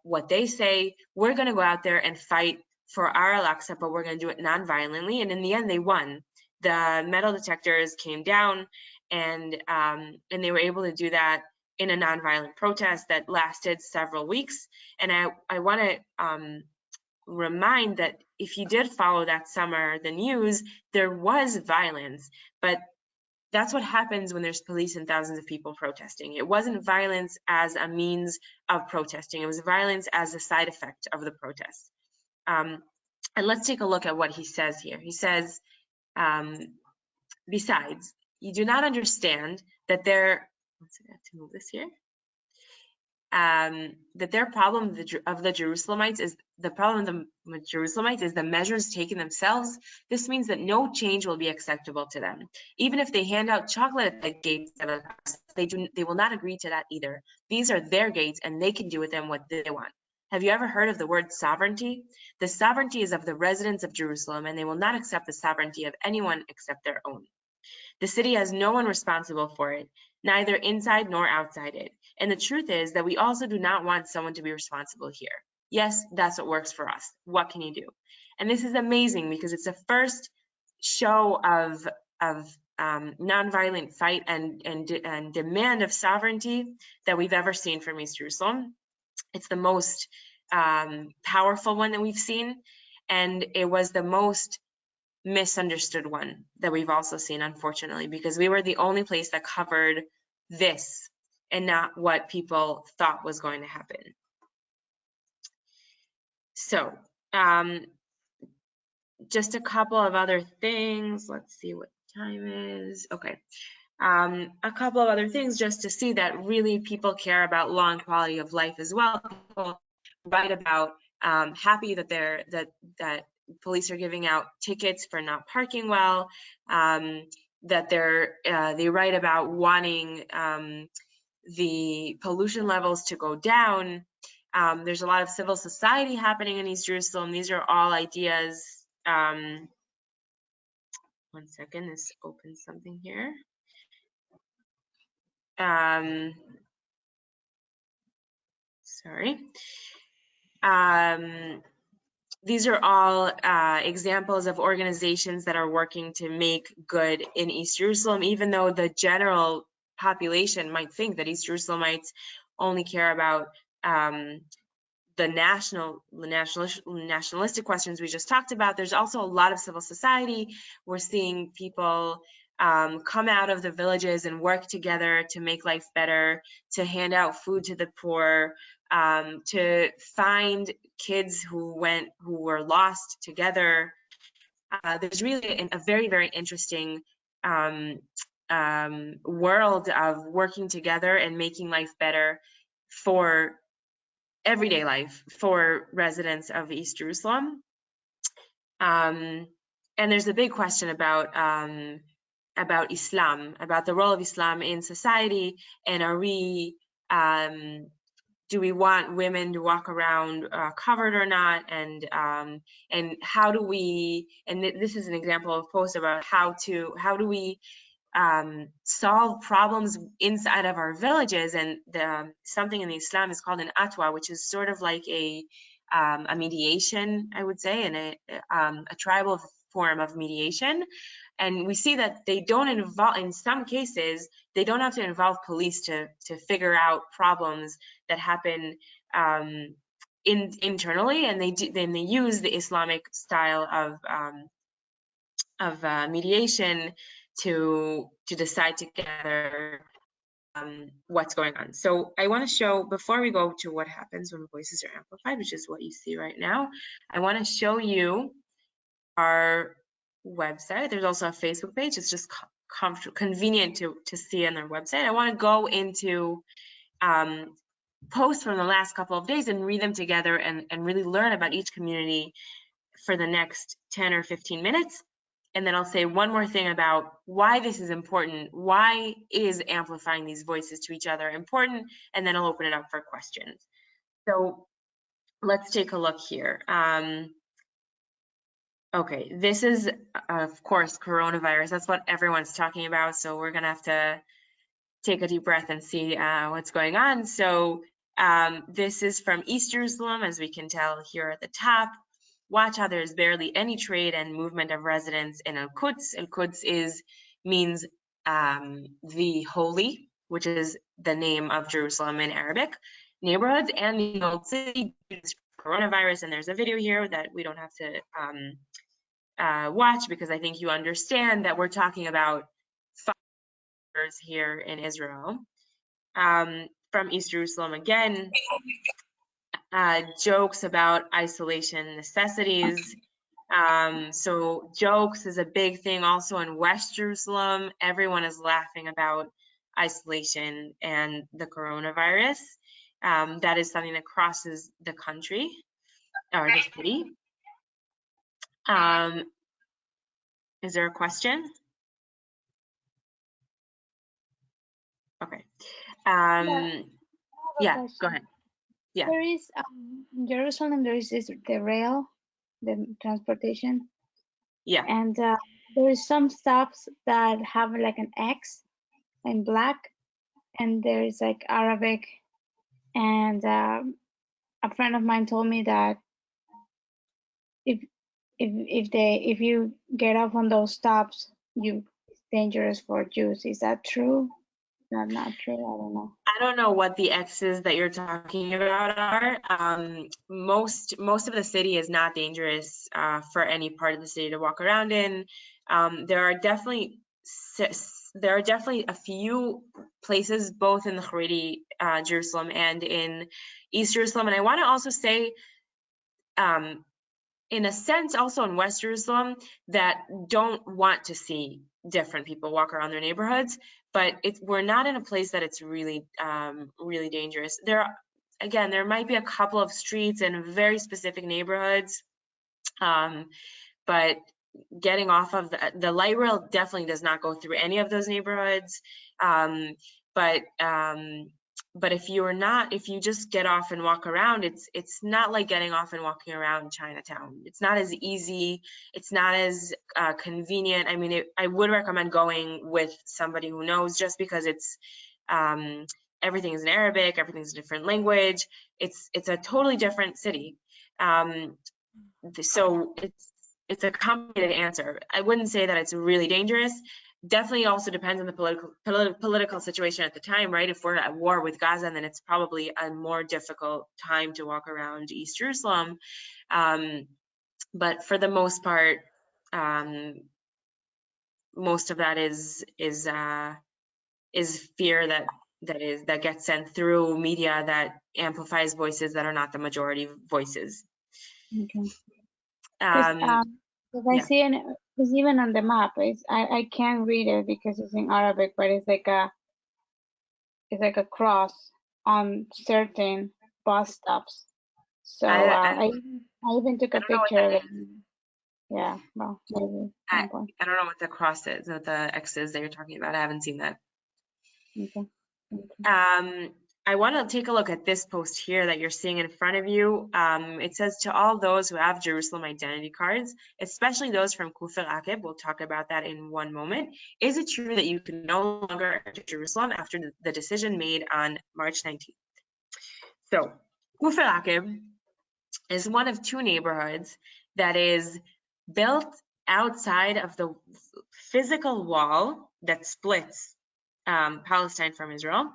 what they say. We're going to go out there and fight for our Al-Aqsa, but we're going to do it non-violently. And in the end, they won. The metal detectors came down, and they were able to do that in a nonviolent protest that lasted several weeks. And I want to remind that if you did follow that summer the news, there was violence, but that's what happens when there's police and thousands of people protesting. It wasn't violence as a means of protesting. It was violence as a side effect of the protest. And let's take a look at what he says here. He says, besides, you do not understand that that their problem of the Jerusalemites is the measures taken themselves. This means that no change will be acceptable to them. Even if they hand out chocolate at the gates, they will not agree to that either. These are their gates, and they can do with them what they want. Have you ever heard of the word sovereignty? The sovereignty is of the residents of Jerusalem, and they will not accept the sovereignty of anyone except their own. The city has no one responsible for it, neither inside nor outside it. And the truth is that we also do not want someone to be responsible here. Yes, that's what works for us. What can you do? And this is amazing because it's the first show of nonviolent fight and demand of sovereignty that we've ever seen from East Jerusalem. It's the most powerful one that we've seen, and it was the most misunderstood one that we've also seen, unfortunately, because we were the only place that covered this and not what people thought was going to happen. So just a couple of other things. Let's see what time is. Okay. A couple of other things just to see that really people care about law and quality of life as well. People write about happy that that police are giving out tickets for not parking well, that they write about wanting the pollution levels to go down. There's a lot of civil society happening in East Jerusalem. These are all ideas. One second, this opens something here. Sorry. These are all examples of organizations that are working to make good in East Jerusalem, even though the general population might think that East Jerusalemites only care about the nationalistic questions we just talked about. There's also a lot of civil society. We're seeing people come out of the villages and work together to make life better, to hand out food to the poor, to find kids who were lost together. There's really a very, very interesting world of working together and making life better for everyday life for residents of East Jerusalem. And there's a big question about Islam, about the role of Islam in society, and are we do we want women to walk around covered or not, and how do we, and this is an example of a post about how do we solve problems inside of our villages. And something in the Islam is called an atwa, which is sort of like a mediation, I would say, and a tribal form of mediation. And we see that they don't involve, in some cases, they don't have to involve police to figure out problems that happen internally, and then they use the Islamic style of mediation to decide together what's going on. So I want to show, before we go to what happens when voices are amplified, which is what you see right now, I want to show you our website. There's also a Facebook page. It's just convenient to see on their website. I want to go into posts from the last couple of days and read them together and really learn about each community for the next 10 or 15 minutes. And then I'll say one more thing about why this is important. Why is amplifying these voices to each other important? And then I'll open it up for questions. So let's take a look here. Okay, this is, of course, coronavirus. That's what everyone's talking about. So we're gonna have to take a deep breath and see what's going on. So this is from East Jerusalem, as we can tell here at the top. Watch how there's barely any trade and movement of residents in Al-Quds. Al-Quds means the holy, which is the name of Jerusalem in Arabic, neighborhoods, and the old city due to coronavirus. And there's a video here that we don't have to watch, because I think you understand that we're talking about fires here in Israel. From East Jerusalem again, jokes about isolation necessities. So jokes is a big thing also in West Jerusalem. Everyone is laughing about isolation and the coronavirus. That is something that crosses the country or the city. Is there a question? Okay. Yeah, go ahead. Yeah. There is in Jerusalem. There is the rail, the transportation. Yeah. And there is some stops that have like an X in black, and there is like Arabic. And a friend of mine told me that if you get off on those stops, it's dangerous for Jews. Is that true? Not true. I don't know. I don't know what the X's that you're talking about are. Most of the city is not dangerous for any part of the city to walk around in. There are definitely a few places both in the Haredi Jerusalem and in East Jerusalem, and I want to also say, in a sense, also in West Jerusalem, that don't want to see different people walk around their neighborhoods, but we're not in a place that it's really, really dangerous. again, there might be a couple of streets in very specific neighborhoods, but getting off of the light rail definitely does not go through any of those neighborhoods. But if you just get off and walk around, it's not like getting off and walking around Chinatown. It's not as easy. It's not as convenient. I mean, I would recommend going with somebody who knows, just because it's everything is in Arabic, everything's a different language. It's a totally different city. So it's a complicated answer. I wouldn't say that it's really dangerous. Definitely also depends on the political situation at the time, right? If we're at war with Gaza, then it's probably a more difficult time to walk around East Jerusalem. But for the most part, most of that is fear that gets sent through media that amplifies voices that are not the majority voices. Okay. Because I see it, because even on the map, I can't read it because it's in Arabic, but it's like a cross on certain bus stops. So I even took a picture of it. Yeah, well, maybe at some point. I don't know what the cross is, what the X is that you're talking about. I haven't seen that. Okay. I want to take a look at this post here that you're seeing in front of you. It says, to all those who have Jerusalem identity cards, especially those from Kufr Aqib, we'll talk about that in one moment. Is it true that you can no longer enter Jerusalem after the decision made on March 19th? So Kufr Aqib is one of two neighborhoods that is built outside of the physical wall that splits Palestine from Israel.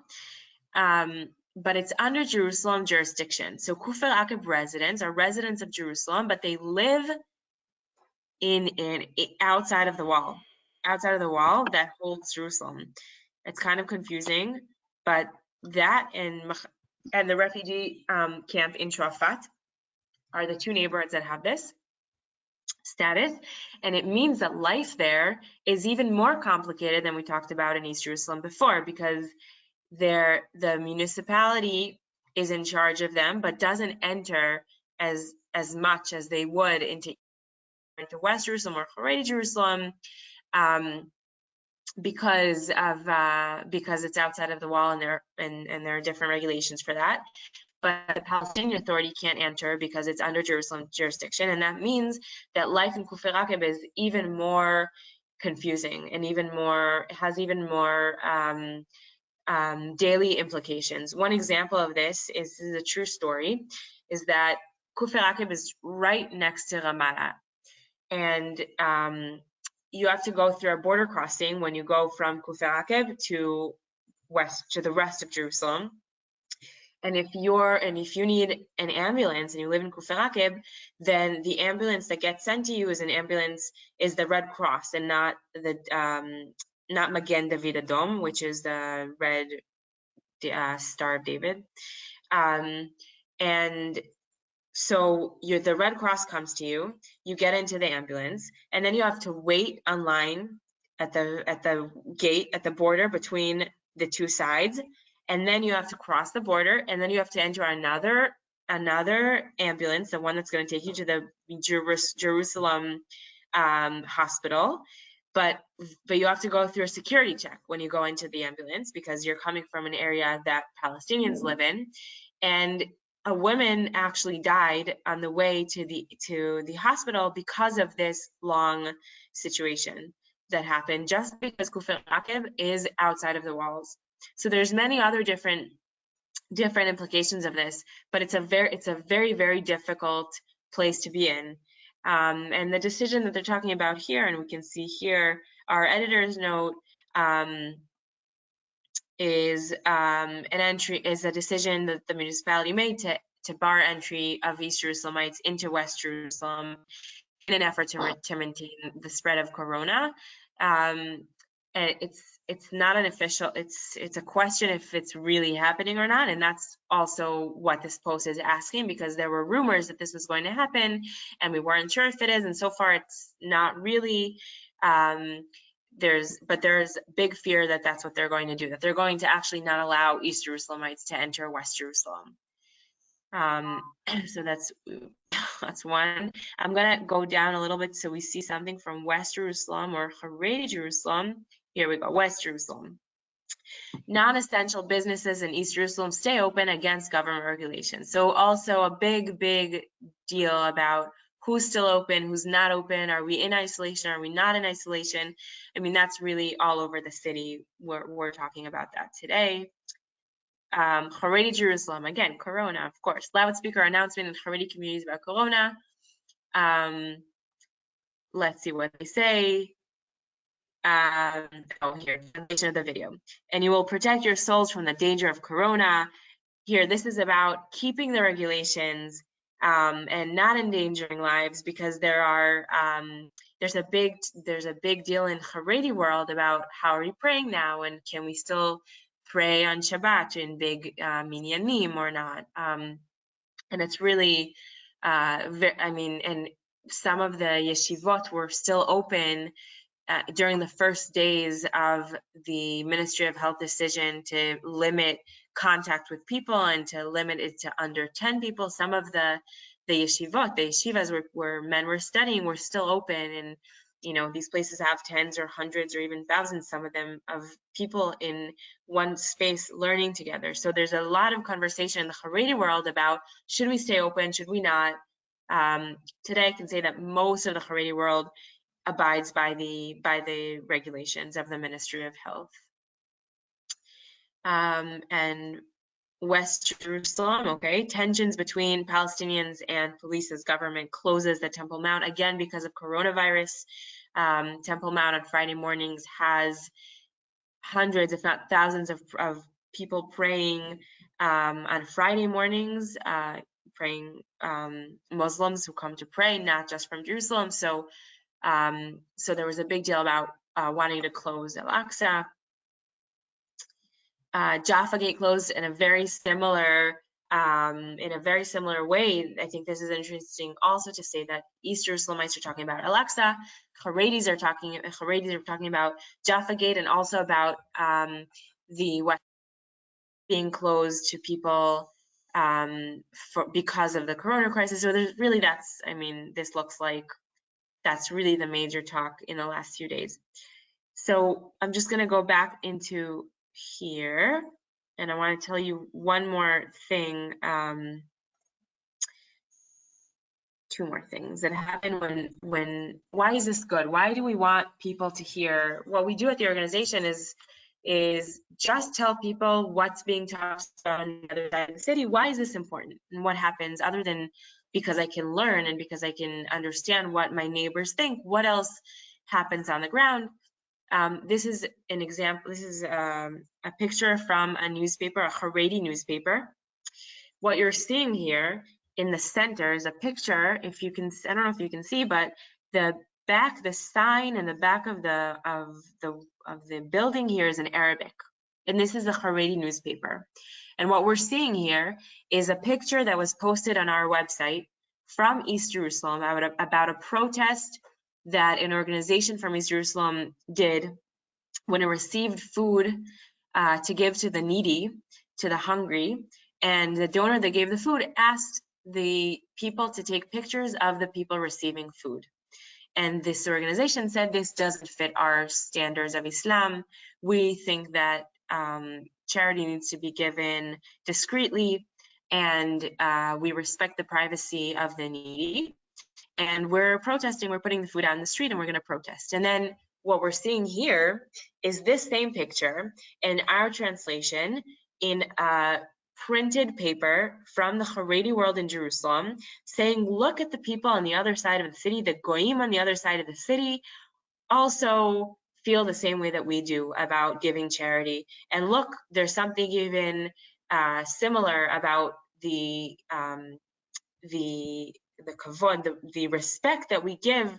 But it's under Jerusalem jurisdiction. So Kufr Aqib residents are residents of Jerusalem, but they live in outside of the wall that holds Jerusalem. It's kind of confusing, but that and the refugee camp in Shuafat are the two neighborhoods that have this status, and it means that life there is even more complicated than we talked about in East Jerusalem before, because the municipality is in charge of them, but doesn't enter as much as they would into West Jerusalem or Haredi Jerusalem, because it's outside of the wall, and there are different regulations for that. But the Palestinian Authority can't enter because it's under Jerusalem jurisdiction, and that means that life in Kufr Aqib is even more confusing and has even more daily implications. One example of this is a true story, is that Kufr Aqib is right next to Ramallah, and you have to go through a border crossing when you go from Kufr Aqib to the rest of Jerusalem. And if you need an ambulance and you live in Kufr Aqib, then the ambulance that gets sent to you is the Red Cross, and not Magen David Adom, which is the red Star of David. And so the Red Cross comes to you, you get into the ambulance, and then you have to wait online at the gate, at the border between the two sides, and then you have to cross the border, and then you have to enter another ambulance, the one that's going to take you to the Jerusalem hospital. But you have to go through a security check when you go into the ambulance, because you're coming from an area that Palestinians live in. And a woman actually died on the way to the hospital because of this long situation that happened, just because Kufr Aqib is outside of the walls. So there's many other different implications of this, but it's a very, very difficult place to be in. And the decision that they're talking about here, and we can see here, our editor's note is a decision that the municipality made to bar entry of East Jerusalemites into West Jerusalem in an effort to maintain the spread of corona. And it's not an official, it's a question if it's really happening or not, and that's also what this post is asking, because there were rumors that this was going to happen and we weren't sure if it is, and so far it's not really. There's big fear that that's what they're going to do, that they're going to actually not allow East Jerusalemites to enter West Jerusalem. So that's one. I'm gonna go down a little bit so we see something from West Jerusalem or Haredi Jerusalem. Here we go, West Jerusalem. Non-essential businesses in East Jerusalem stay open against government regulations. So also a big deal about who's still open, who's not open. Are we in isolation? Are we not in isolation? I mean, that's really all over the city. We're talking about that today. Haredi Jerusalem, again, Corona, of course. Loudspeaker announcement in Haredi communities about Corona. Let's see what they say. Oh, here, translation of the video. And you will protect your souls from the danger of Corona. Here, this is about keeping the regulations and not endangering lives, because there are there's a big deal in Haredi world about how are you praying now, and can we still pray on Shabbat in big minyanim or not? And it's really, I mean, and some of the yeshivot were still open during the first days of the Ministry of Health decision to limit contact with people and to limit it to under 10 people. Some of the yeshivas where men were studying were still open, and you know, these places have tens or hundreds or even thousands, some of them, of people in one space learning together. So there's a lot of conversation in the Haredi world about should we stay open, should we not? Today I can say that most of the Haredi world abides by the regulations of the Ministry of Health. And West Jerusalem, okay, tensions between Palestinians and police as government closes the Temple Mount again because of coronavirus. Temple Mount on Friday mornings has hundreds, if not thousands, of people praying on Friday mornings, praying Muslims who come to pray, not just from Jerusalem. So there was a big deal about wanting to close Al-Aqsa. Jaffa Gate closed in a very similar way. I think this is interesting also to say that East Jerusalemites are talking about Al-Aqsa, Haredis are talking about Jaffa Gate, and also about the West being closed to people because of the corona crisis. So there's really, this looks like that's really the major talk in the last few days. So I'm just going to go back into here, and I want to tell you one more thing, two more things that happen why is this good? Why do we want people to hear? What we do at the organization is just tell people what's being talked about on the other side of the city. Why is this important? And what happens, other than because I can learn and because I can understand what my neighbors think, what else happens on the ground? This is an example. This is a picture from a newspaper, a Haredi newspaper. What you're seeing here in the center is a picture. If you can, I don't know if you can see, but the sign in the back of the building here is in Arabic, and this is a Haredi newspaper. And what we're seeing here is a picture that was posted on our website from East Jerusalem about a protest that an organization from East Jerusalem did when it received food to give to the needy, to the hungry, and the donor that gave the food asked the people to take pictures of the people receiving food. And this organization said, this doesn't fit our standards of Islam. We think that charity needs to be given discreetly, and we respect the privacy of the needy. And we're protesting, we're putting the food out in the street, and we're gonna protest. And then what we're seeing here is this same picture in our translation in a printed paper from the Haredi world in Jerusalem, saying, look at the people on the other side of the city, the goyim on the other side of the city also feel the same way that we do about giving charity. And look, there's something even similar about the kavod, the respect that we give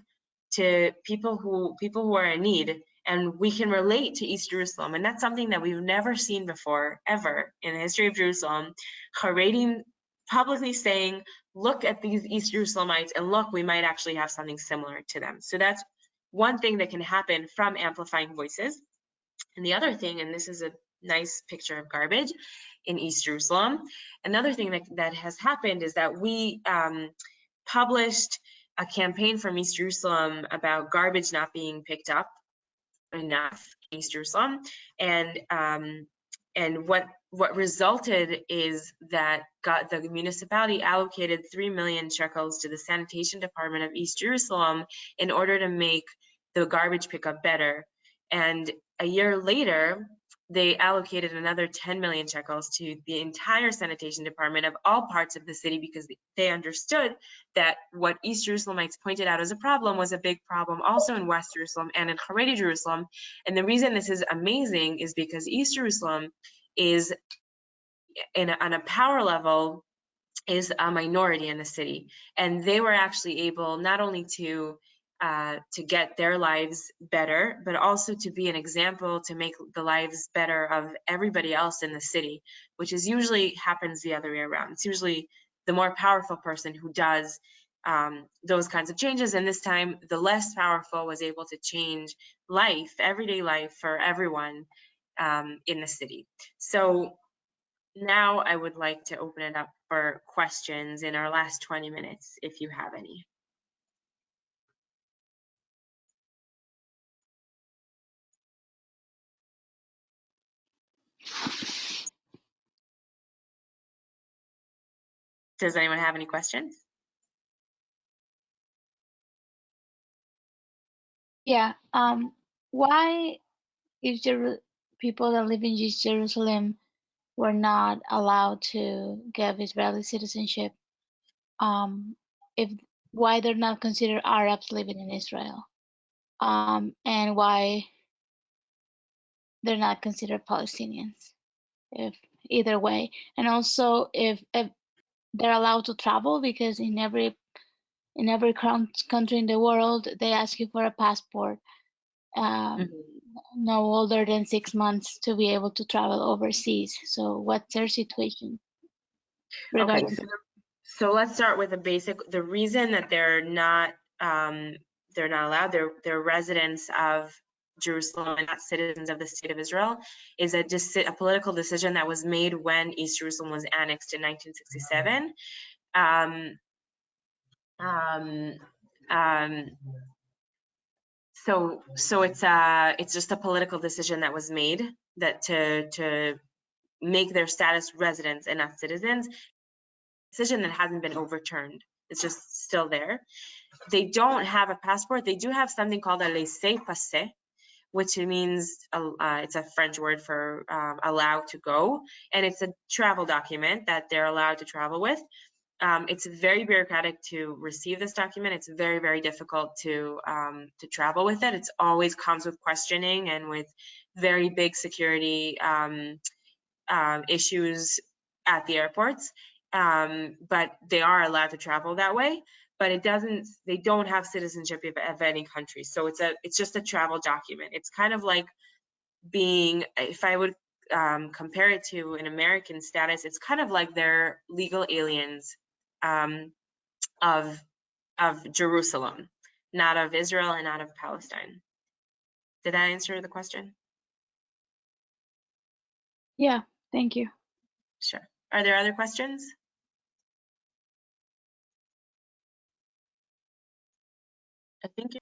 to people who are in need, and we can relate to East Jerusalem. And that's something that we've never seen before, ever, in the history of Jerusalem. Haredim publicly saying, look at these East Jerusalemites, and look, we might actually have something similar to them. So that's one thing that can happen from amplifying voices. And the other thing, and this is nice picture of garbage in East Jerusalem. Another thing that has happened is that we published a campaign from East Jerusalem about garbage not being picked up enough in East Jerusalem, and what resulted is that the municipality allocated 3 million shekels to the sanitation department of East Jerusalem in order to make the garbage pickup better. And a year later, they allocated another 10 million shekels to the entire sanitation department of all parts of the city, because they understood that what East Jerusalemites pointed out as a problem was a big problem also in West Jerusalem and in Haredi Jerusalem. And the reason this is amazing is because East Jerusalem is on a power level is a minority in the city, and they were actually able not only to get their lives better, but also to be an example to make the lives better of everybody else in the city, which is usually happens the other way around. It's usually the more powerful person who does those kinds of changes, and this time the less powerful was able to change life, everyday life for everyone in the city. So now I would like to open it up for questions in our last 20 minutes, if you have any. Does anyone have any questions? Yeah. Why is people that live in East Jerusalem were not allowed to get Israeli citizenship? Why they're not considered Arabs living in Israel? And why they're not considered Palestinians, if either way. And also if they're allowed to travel, because in every country in the world, they ask you for a passport, no older than 6 months to be able to travel overseas. So what's their situation regarding Okay, so let's start with the reason that they're not allowed, they're residents of Jerusalem and not citizens of the state of Israel, is a political decision that was made when East Jerusalem was annexed in 1967. So it's just a political decision that was made that to make their status residents and not citizens. Decision that hasn't been overturned. It's just still there. They don't have a passport. They do have something called a laissez-passer, which means it's a French word for allowed to go, and it's a travel document that they're allowed to travel with. It's very bureaucratic to receive this document. It's very, very difficult to travel with it. It always comes with questioning and with very big security issues at the airports. But they are allowed to travel that way. But they don't have citizenship of any country. So it's just a travel document. It's kind of like being, if I would compare it to an American status, it's kind of like they're legal aliens of Jerusalem, not of Israel and not of Palestine. Did that answer the question? Yeah, thank you. Sure. Are there other questions? I think you're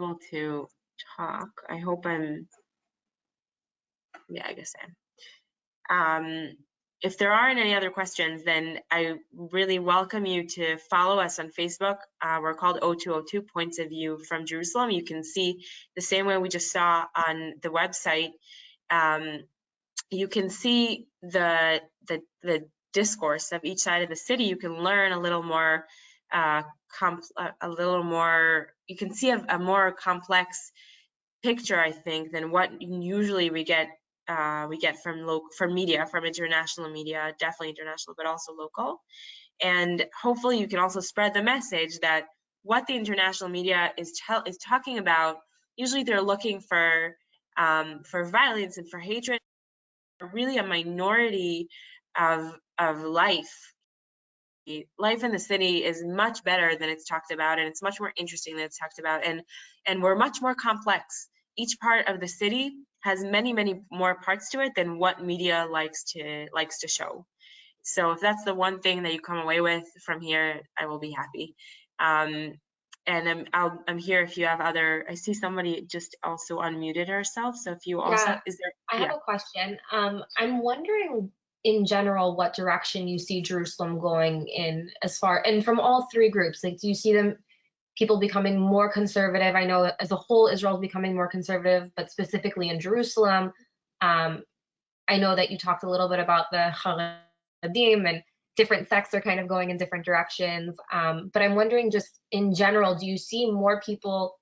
able to talk. I hope yeah, I guess I am. If there aren't any other questions, then I really welcome you to follow us on Facebook. We're called O202 Points of View from Jerusalem. You can see the same way we just saw on the website. You can see the discourse of each side of the city. You can learn a little more, you can see a more complex picture, I think, than what usually we get from media, from international media, definitely international, but also local. And hopefully you can also spread the message that what the international media is talking about, usually they're looking for violence and for hatred, really a minority of life. Life in the city is much better than it's talked about, and it's much more interesting than it's talked about, and we're much more complex. Each part of the city has many more parts to it than what media likes to show. So if that's the one thing that you come away with from here, I will be happy. And I'm here if you have other. I see somebody just also unmuted herself. So if you also, Yeah, is there? I have a question. I'm wondering in general what direction you see Jerusalem going in, as far, and from all three groups, like, do you see people becoming more conservative? I know that as a whole Israel is becoming more conservative, but specifically in Jerusalem, I know that you talked a little bit about the Haredim, and different sects are kind of going in different directions. But I'm wondering, just in general, do you see more people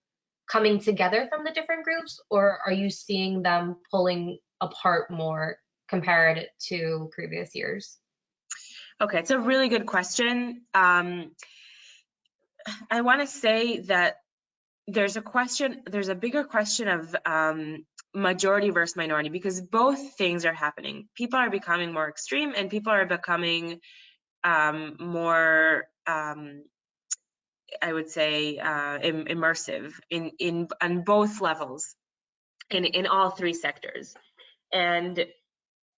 coming together from the different groups, or are you seeing them pulling apart more compared to previous years? Okay, it's a really good question. I want to say that there's a bigger question of majority versus minority, because both things are happening. People are becoming more extreme, and people are becoming more, I would say, immersive on both levels, in all three sectors. And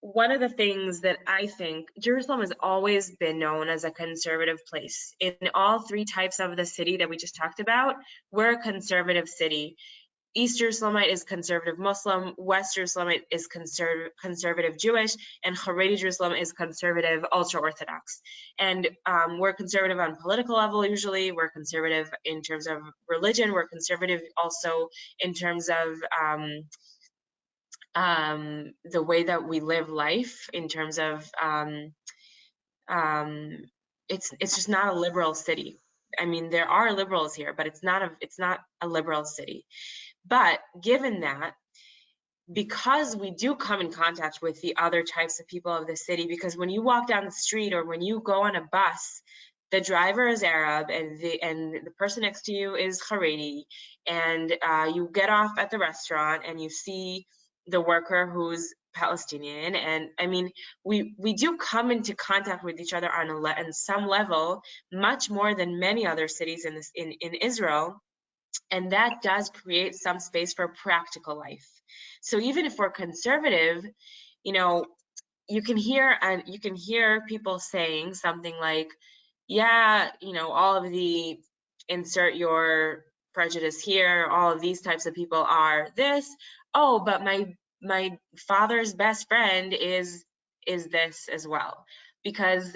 one of the things that I think, Jerusalem has always been known as a conservative place. In all three types of the city that we just talked about, we're a conservative city. East Jerusalemite is conservative Muslim, West Jerusalemite is conservative Jewish, and Haredi Jerusalem is conservative Ultraorthodox. And we're conservative on political level usually, we're conservative in terms of religion, we're conservative also in terms of the way that we live life, in terms of it's just not a liberal city. I mean, there are liberals here, but it's not a liberal city. But given that, because we do come in contact with the other types of people of the city, because when you walk down the street or when you go on a bus, the driver is Arab and the person next to you is Haredi, and you get off at the restaurant and you see the worker who's Palestinian, and I mean, we do come into contact with each other on some level, much more than many other cities in Israel. And that does create some space for practical life. So even if we're conservative, you know, you can hear people saying something like, yeah, you know, all of the insert your prejudice here, all of these types of people are this. Oh, but my father's best friend is this as well. Because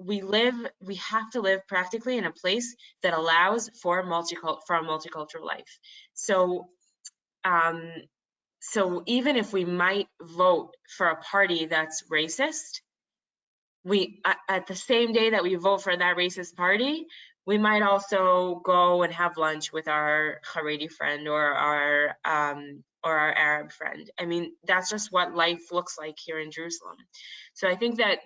we have to live practically in a place that allows for a multicultural life. So so even if we might vote for a party that's racist, we at the same day that we vote for that racist party, we might also go and have lunch with our Haredi friend or our Arab friend. I mean, that's just what life looks like here in Jerusalem. So I think that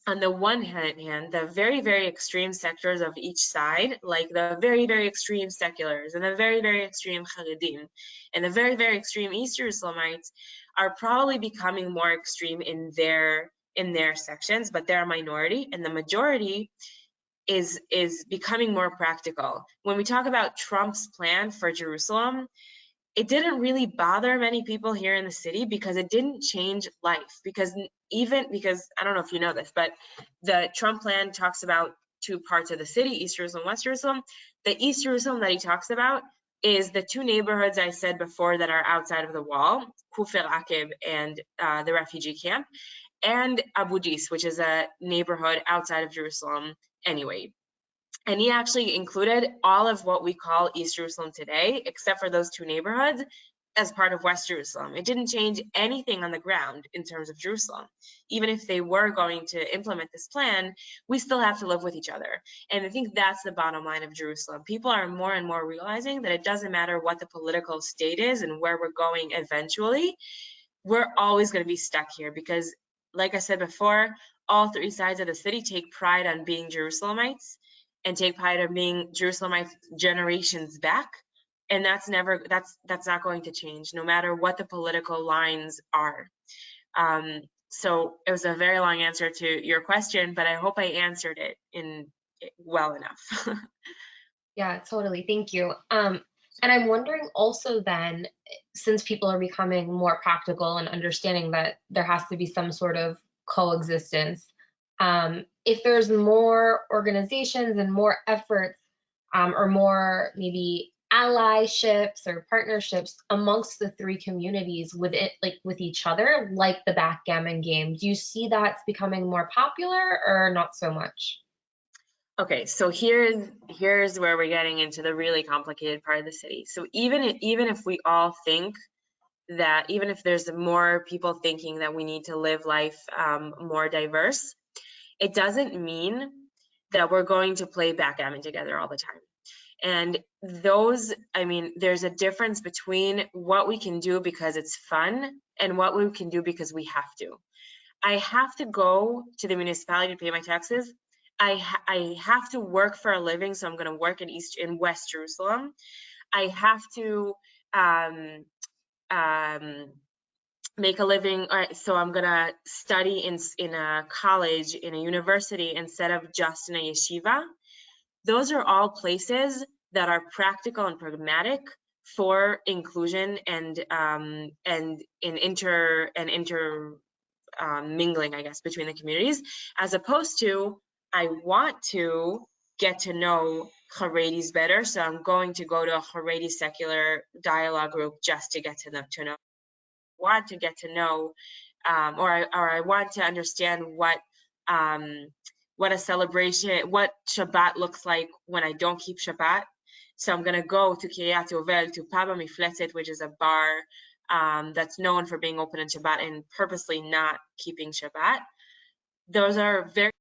on the one hand, the very extreme sectors of each side, like the very extreme seculars and the very extreme Haredim and the very extreme East Jerusalemites, are probably becoming more extreme in their sections, but they're a minority, and the majority is becoming more practical. When we talk about Trump's plan for Jerusalem, it didn't really bother many people here in the city because it didn't change life. Because I don't know if you know this, but the Trump plan talks about two parts of the city, East Jerusalem, West Jerusalem. The East Jerusalem that he talks about is the two neighborhoods I said before that are outside of the wall, Kufir Akib and the refugee camp, and Abu Dis, which is a neighborhood outside of Jerusalem anyway. And he actually included all of what we call East Jerusalem today, except for those two neighborhoods, as part of West Jerusalem. It didn't change anything on the ground in terms of Jerusalem. Even if they were going to implement this plan, we still have to live with each other. And I think that's the bottom line of Jerusalem. People are more and more realizing that it doesn't matter what the political state is and where we're going eventually, we're always going to be stuck here because, like I said before, all three sides of the city take pride on being Jerusalemites and take pride on being Jerusalemites generations back. And that's not going to change, no matter what the political lines are. So it was a very long answer to your question, but I hope I answered it well enough. Yeah, totally. Thank you. And I'm wondering also then, since people are becoming more practical and understanding that there has to be some sort of coexistence, if there's more organizations and more efforts or more maybe allyships or partnerships amongst the three communities with it, like with each other, like the backgammon game, do you see that's becoming more popular or not so much? Okay, so here's where we're getting into the really complicated part of the city. So even if we all think that, even if there's more people thinking that we need to live life more diverse, it doesn't mean that we're going to play backgammon together all the time. And those, I mean, there's a difference between what we can do because it's fun and what we can do because we have to. I have to go to the municipality to pay my taxes. I have to work for a living, so I'm going to work in West Jerusalem. I have to make a living, so I'm going to study in a college, in a university, instead of just in a yeshiva. Those are all places that are practical and pragmatic for inclusion and mingling, I guess, between the communities, as opposed to, I want to get to know Haredis better, so I'm going to go to a Haredi secular dialogue group just to get to them to know. Want to get to know, or I want to understand what a celebration, what Shabbat looks like when I don't keep Shabbat. So I'm gonna go to Kiryat Yovel, to Paba Mifletzet, which is a bar that's known for being open on Shabbat and purposely not keeping Shabbat. Those are very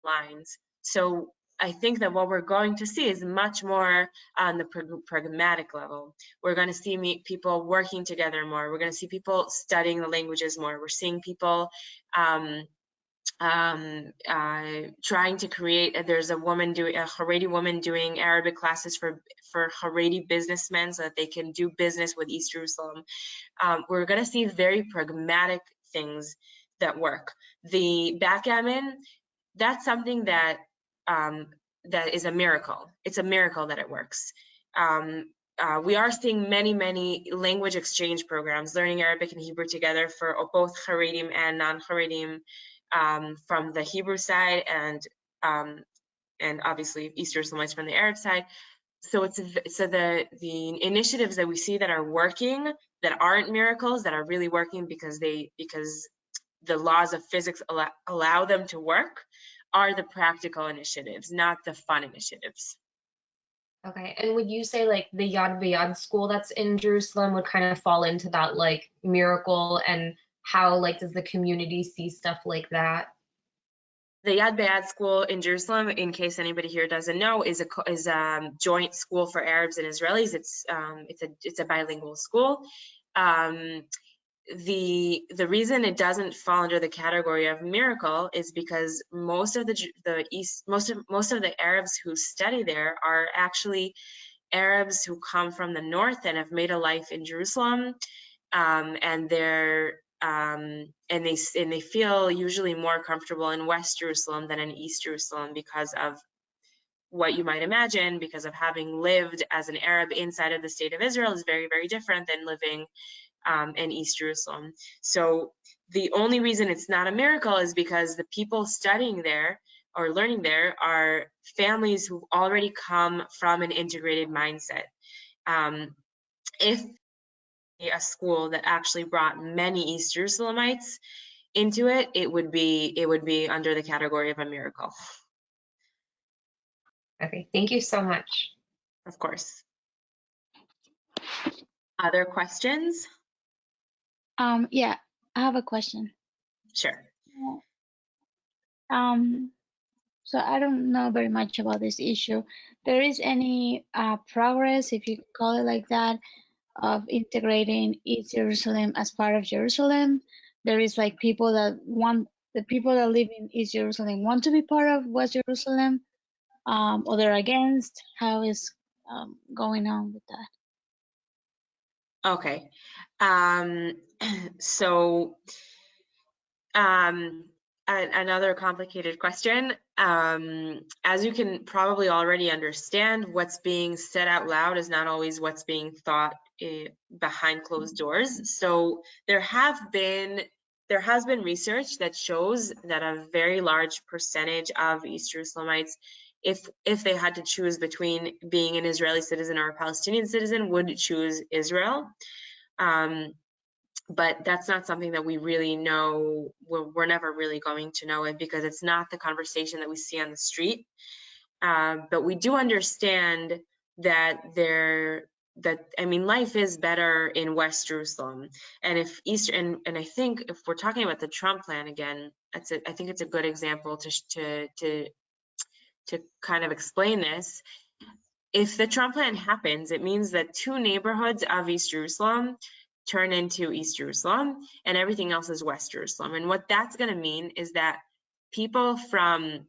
lines. So I think that what we're going to see is much more on the pragmatic level. We're going to see people working together more. We're going to see people studying the languages more. We're seeing people trying to create, there's a Haredi woman doing Arabic classes for Haredi businessmen so that they can do business with East Jerusalem. We're going to see very pragmatic things that work. The backgammon, that's something that that is a miracle. It's a miracle that it works. We are seeing many language exchange programs, learning Arabic and Hebrew together for both Haredim and non-Haredim from the Hebrew side, and obviously East Jerusalemites from the Arab side. So the initiatives that we see that are working, that aren't miracles, that are really working because the laws of physics allow them to work, are the practical initiatives, not the fun initiatives. Okay, and would you say like the Yad B'Yad school that's in Jerusalem would kind of fall into that like miracle, and how like does the community see stuff like that? The Yad B'Yad school in Jerusalem, in case anybody here doesn't know, is a joint school for Arabs and Israelis. It's a bilingual school. The reason it doesn't fall under the category of miracle is because most of the Arabs who study there are actually Arabs who come from the north and have made a life in Jerusalem, and they feel usually more comfortable in West Jerusalem than in East Jerusalem because of what you might imagine, because of having lived as an Arab inside of the state of Israel is very, very different than living in East Jerusalem. So the only reason it's not a miracle is because the people studying there or learning there are families who've already come from an integrated mindset. If a school that actually brought many East Jerusalemites into it, it would be under the category of a miracle. Okay, thank you so much. Of course. Other questions? Yeah, I have a question. Sure. So I don't know very much about this issue. There is any progress, if you call it like that, of integrating East Jerusalem as part of Jerusalem? There is like the people that live in East Jerusalem want to be part of West Jerusalem, or they're against. How is going on with that? Okay. So another complicated question. As you can probably already understand, what's being said out loud is not always what's being thought behind closed doors. So there has been research that shows that a very large percentage of East Jerusalemites, if they had to choose between being an Israeli citizen or a Palestinian citizen, would choose Israel. But that's not something that we really know. We're never really going to know it because it's not the conversation that we see on the street. But we do understand that life is better in West Jerusalem. And if and I think if we're talking about the Trump plan again, I think it's a good example to kind of explain this. If the Trump plan happens, it means that 2 neighborhoods of East Jerusalem turn into East Jerusalem and everything else is West Jerusalem. And what that's going to mean is that people from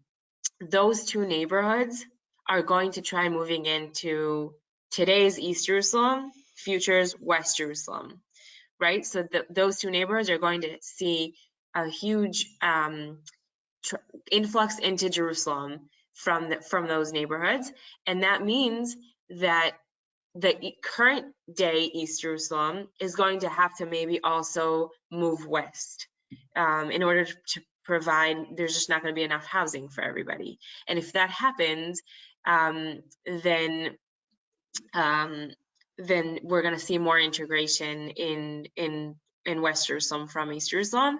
those 2 neighborhoods are going to try moving into today's East Jerusalem, future's West Jerusalem, right? So those 2 neighborhoods are going to see a huge influx into Jerusalem from those neighborhoods. And that means that the current day East Jerusalem is going to have to maybe also move west in order to provide, there's just not going to be enough housing for everybody. And if that happens, then we're going to see more integration in West Jerusalem from East Jerusalem.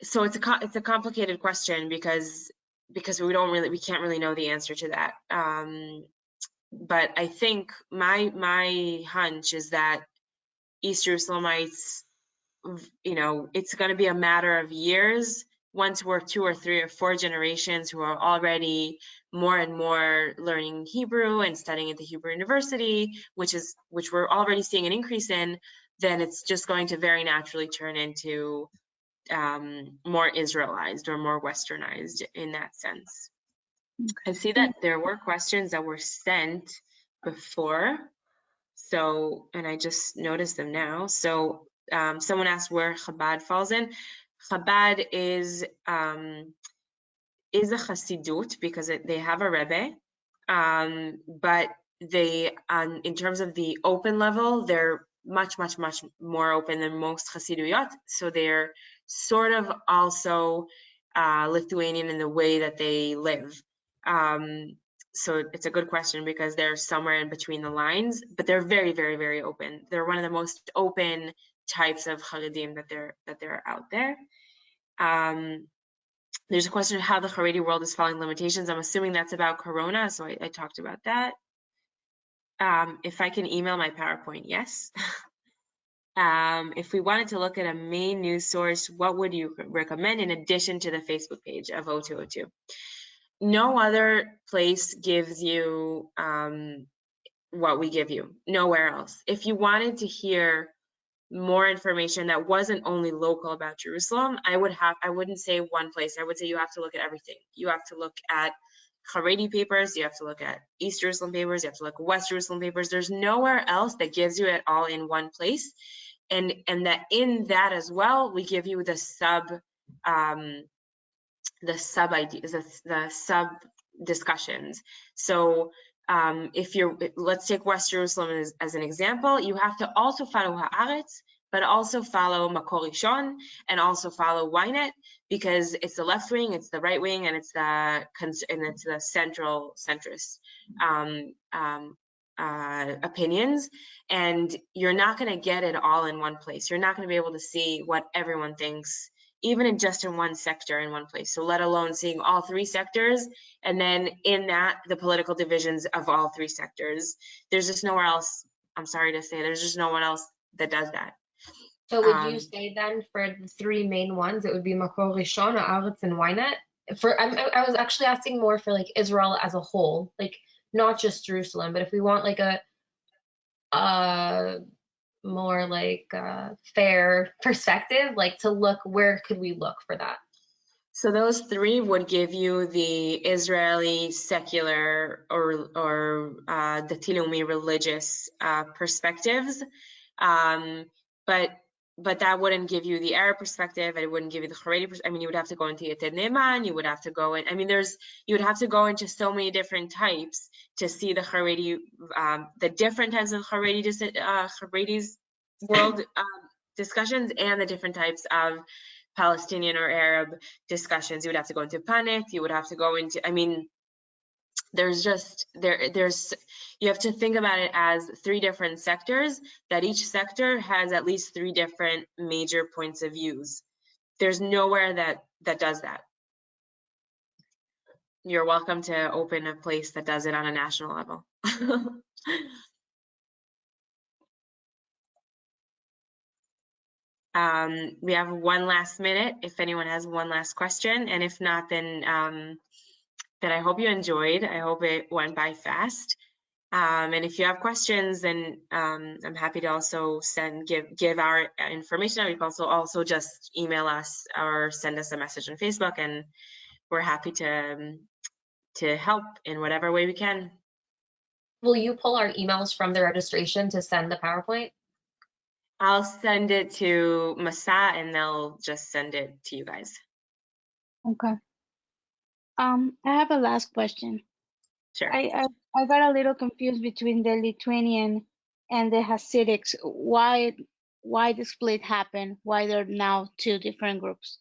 So it's a complicated question because we can't really know the answer to that. But I think my hunch is that East Jerusalemites, it's going to be a matter of years once we're 2 or 3 or 4 generations who are already more and more learning Hebrew and studying at the Hebrew University, which we're already seeing an increase in, then it's just going to very naturally turn into more Israelized or more Westernized in that sense. I see that there were questions that were sent before, so, and I just noticed them now. So someone asked where Chabad falls in. Chabad is a Chassidut because they have a Rebbe, but they, in terms of the open level, they're much more open than most Chassiduyot. So they're sort of also Lithuanian in the way that they live. So it's a good question because they're somewhere in between the lines, but they're very open. They're one of the most open types of Haredim that they're out there. There's a question of how the Haredi world is following limitations. I'm assuming that's about Corona, so I talked about that. If I can email my PowerPoint, yes. If we wanted to look at a main news source, what would you recommend in addition to the Facebook page of 0202? No other place gives you what we give you, nowhere else. If you wanted to hear more information that wasn't only local about Jerusalem, I wouldn't say one place. I would say you have to look at everything. You have to look at Haredi papers, you have to look at East Jerusalem papers, you have to look at West Jerusalem papers. There's nowhere else that gives you it all in one place. And that in that as well, we give you the sub ideas, the sub discussions. So let's take West Jerusalem as an example. You have to also follow Haaretz, but also follow Makor Rishon and also follow Ynet, because it's the left wing, it's the right wing, and it's the centrist opinions. And you're not going to get it all in one place. You're not going to be able to see what everyone thinks, even in one sector in one place. So let alone seeing all 3 sectors, and then in that, the political divisions of all 3 sectors. There's just nowhere else, I'm sorry to say, there's just no one else that does that. So would you say then for the 3 main ones, it would be Makor Rishon, Haaretz, and Ynet? I was actually asking more for like Israel as a whole, like not just Jerusalem, but if we want like a more like fair perspective, like to look, where could we look for that? So those 3 would give you the Israeli secular or Dati Leumi religious perspectives, but but that wouldn't give you the Arab perspective. It wouldn't give you the Haredi perspective. I mean, you would have to go into Yeted Ne'eman. You would have to go in. I mean, you would have to go into so many different types to see the Haredi, the different types of Haredi's world discussions and the different types of Palestinian or Arab discussions. You would have to go into Panith. You would have to go into, I mean, there's you have to think about it as 3 different sectors, that each sector has at least 3 different major points of views. There's nowhere that does that. You're welcome to open a place that does it on a national level. We have 1 last minute if anyone has 1 last question, and if not, then I hope you enjoyed. I hope it went by fast. And if you have questions, then I'm happy to also give our information. You can also just email us or send us a message on Facebook, and we're happy to help in whatever way we can. Will you pull our emails from the registration to send the PowerPoint? I'll send it to Masa, and they'll just send it to you guys. Okay. I have a last question. Sure. I got a little confused between the Lithuanian and the Hasidics. Why the split happened? Why there are now 2 different groups?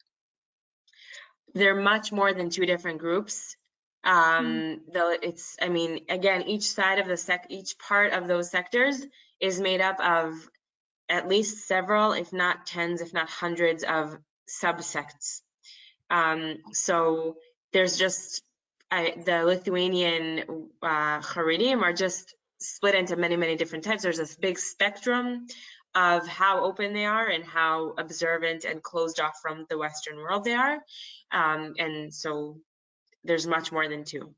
They're much more than 2 different groups. Though it's, I mean, again, each side of each part of those sectors is made up of at least several, if not tens, if not hundreds of subsects. So there's just, the Lithuanian Haredim are just split into many, many different types. There's this big spectrum of how open they are and how observant and closed off from the Western world they are. And so there's much more than 2.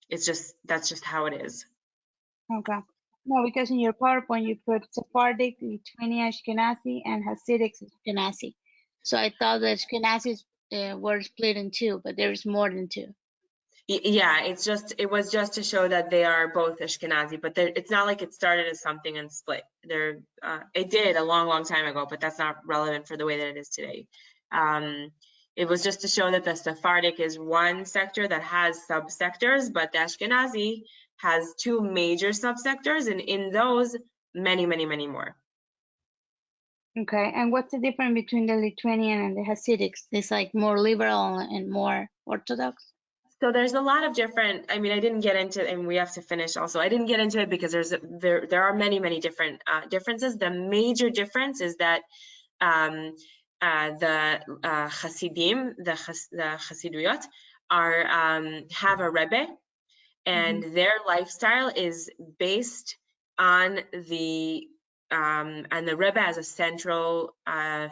It's just, that's just how it is. Okay. No, because in your PowerPoint you put Sephardic, Lithuanian Ashkenazi, and Hasidic Ashkenazi. So I thought the Ashkenazis were split in 2, but there's more than 2. Yeah, it was just to show that they are both Ashkenazi, but it's not like it started as something and split. It did a long, long time ago, but that's not relevant for the way that it is today. It was just to show that the Sephardic is one sector that has subsectors, but the Ashkenazi has 2 major subsectors, and in those, many, many, many more. Okay, and what's the difference between the Lithuanian and the Hasidics? It's like more liberal and more Orthodox? So there's a lot of different, I mean, I didn't get into, and we have to finish also. I didn't get into it because there are many, many different differences. The major difference is that the Hasidim, the Hasiduyot, have a Rebbe, and their lifestyle is based on the Rebbe as a central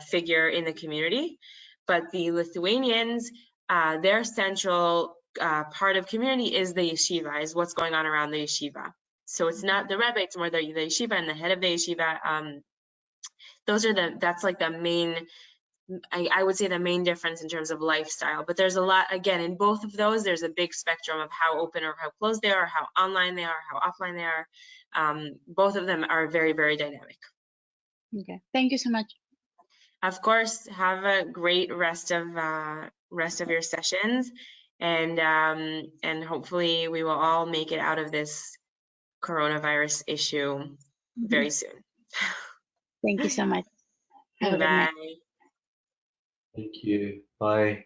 figure in the community. But the Lithuanians, their central part of community is the yeshiva, is what's going on around the yeshiva. So it's not the Rebbe, it's more the yeshiva and the head of the yeshiva. That's like the main, I would say the main difference in terms of lifestyle. But there's a lot, again, in both of those, there's a big spectrum of how open or how closed they are, how online they are, how offline they are. Both of them are very, very dynamic. Okay, thank you so much. Of course, have a great rest of your sessions, and hopefully we will all make it out of this coronavirus issue very soon. Thank you so much. Have a good night. Bye. Thank you. Bye.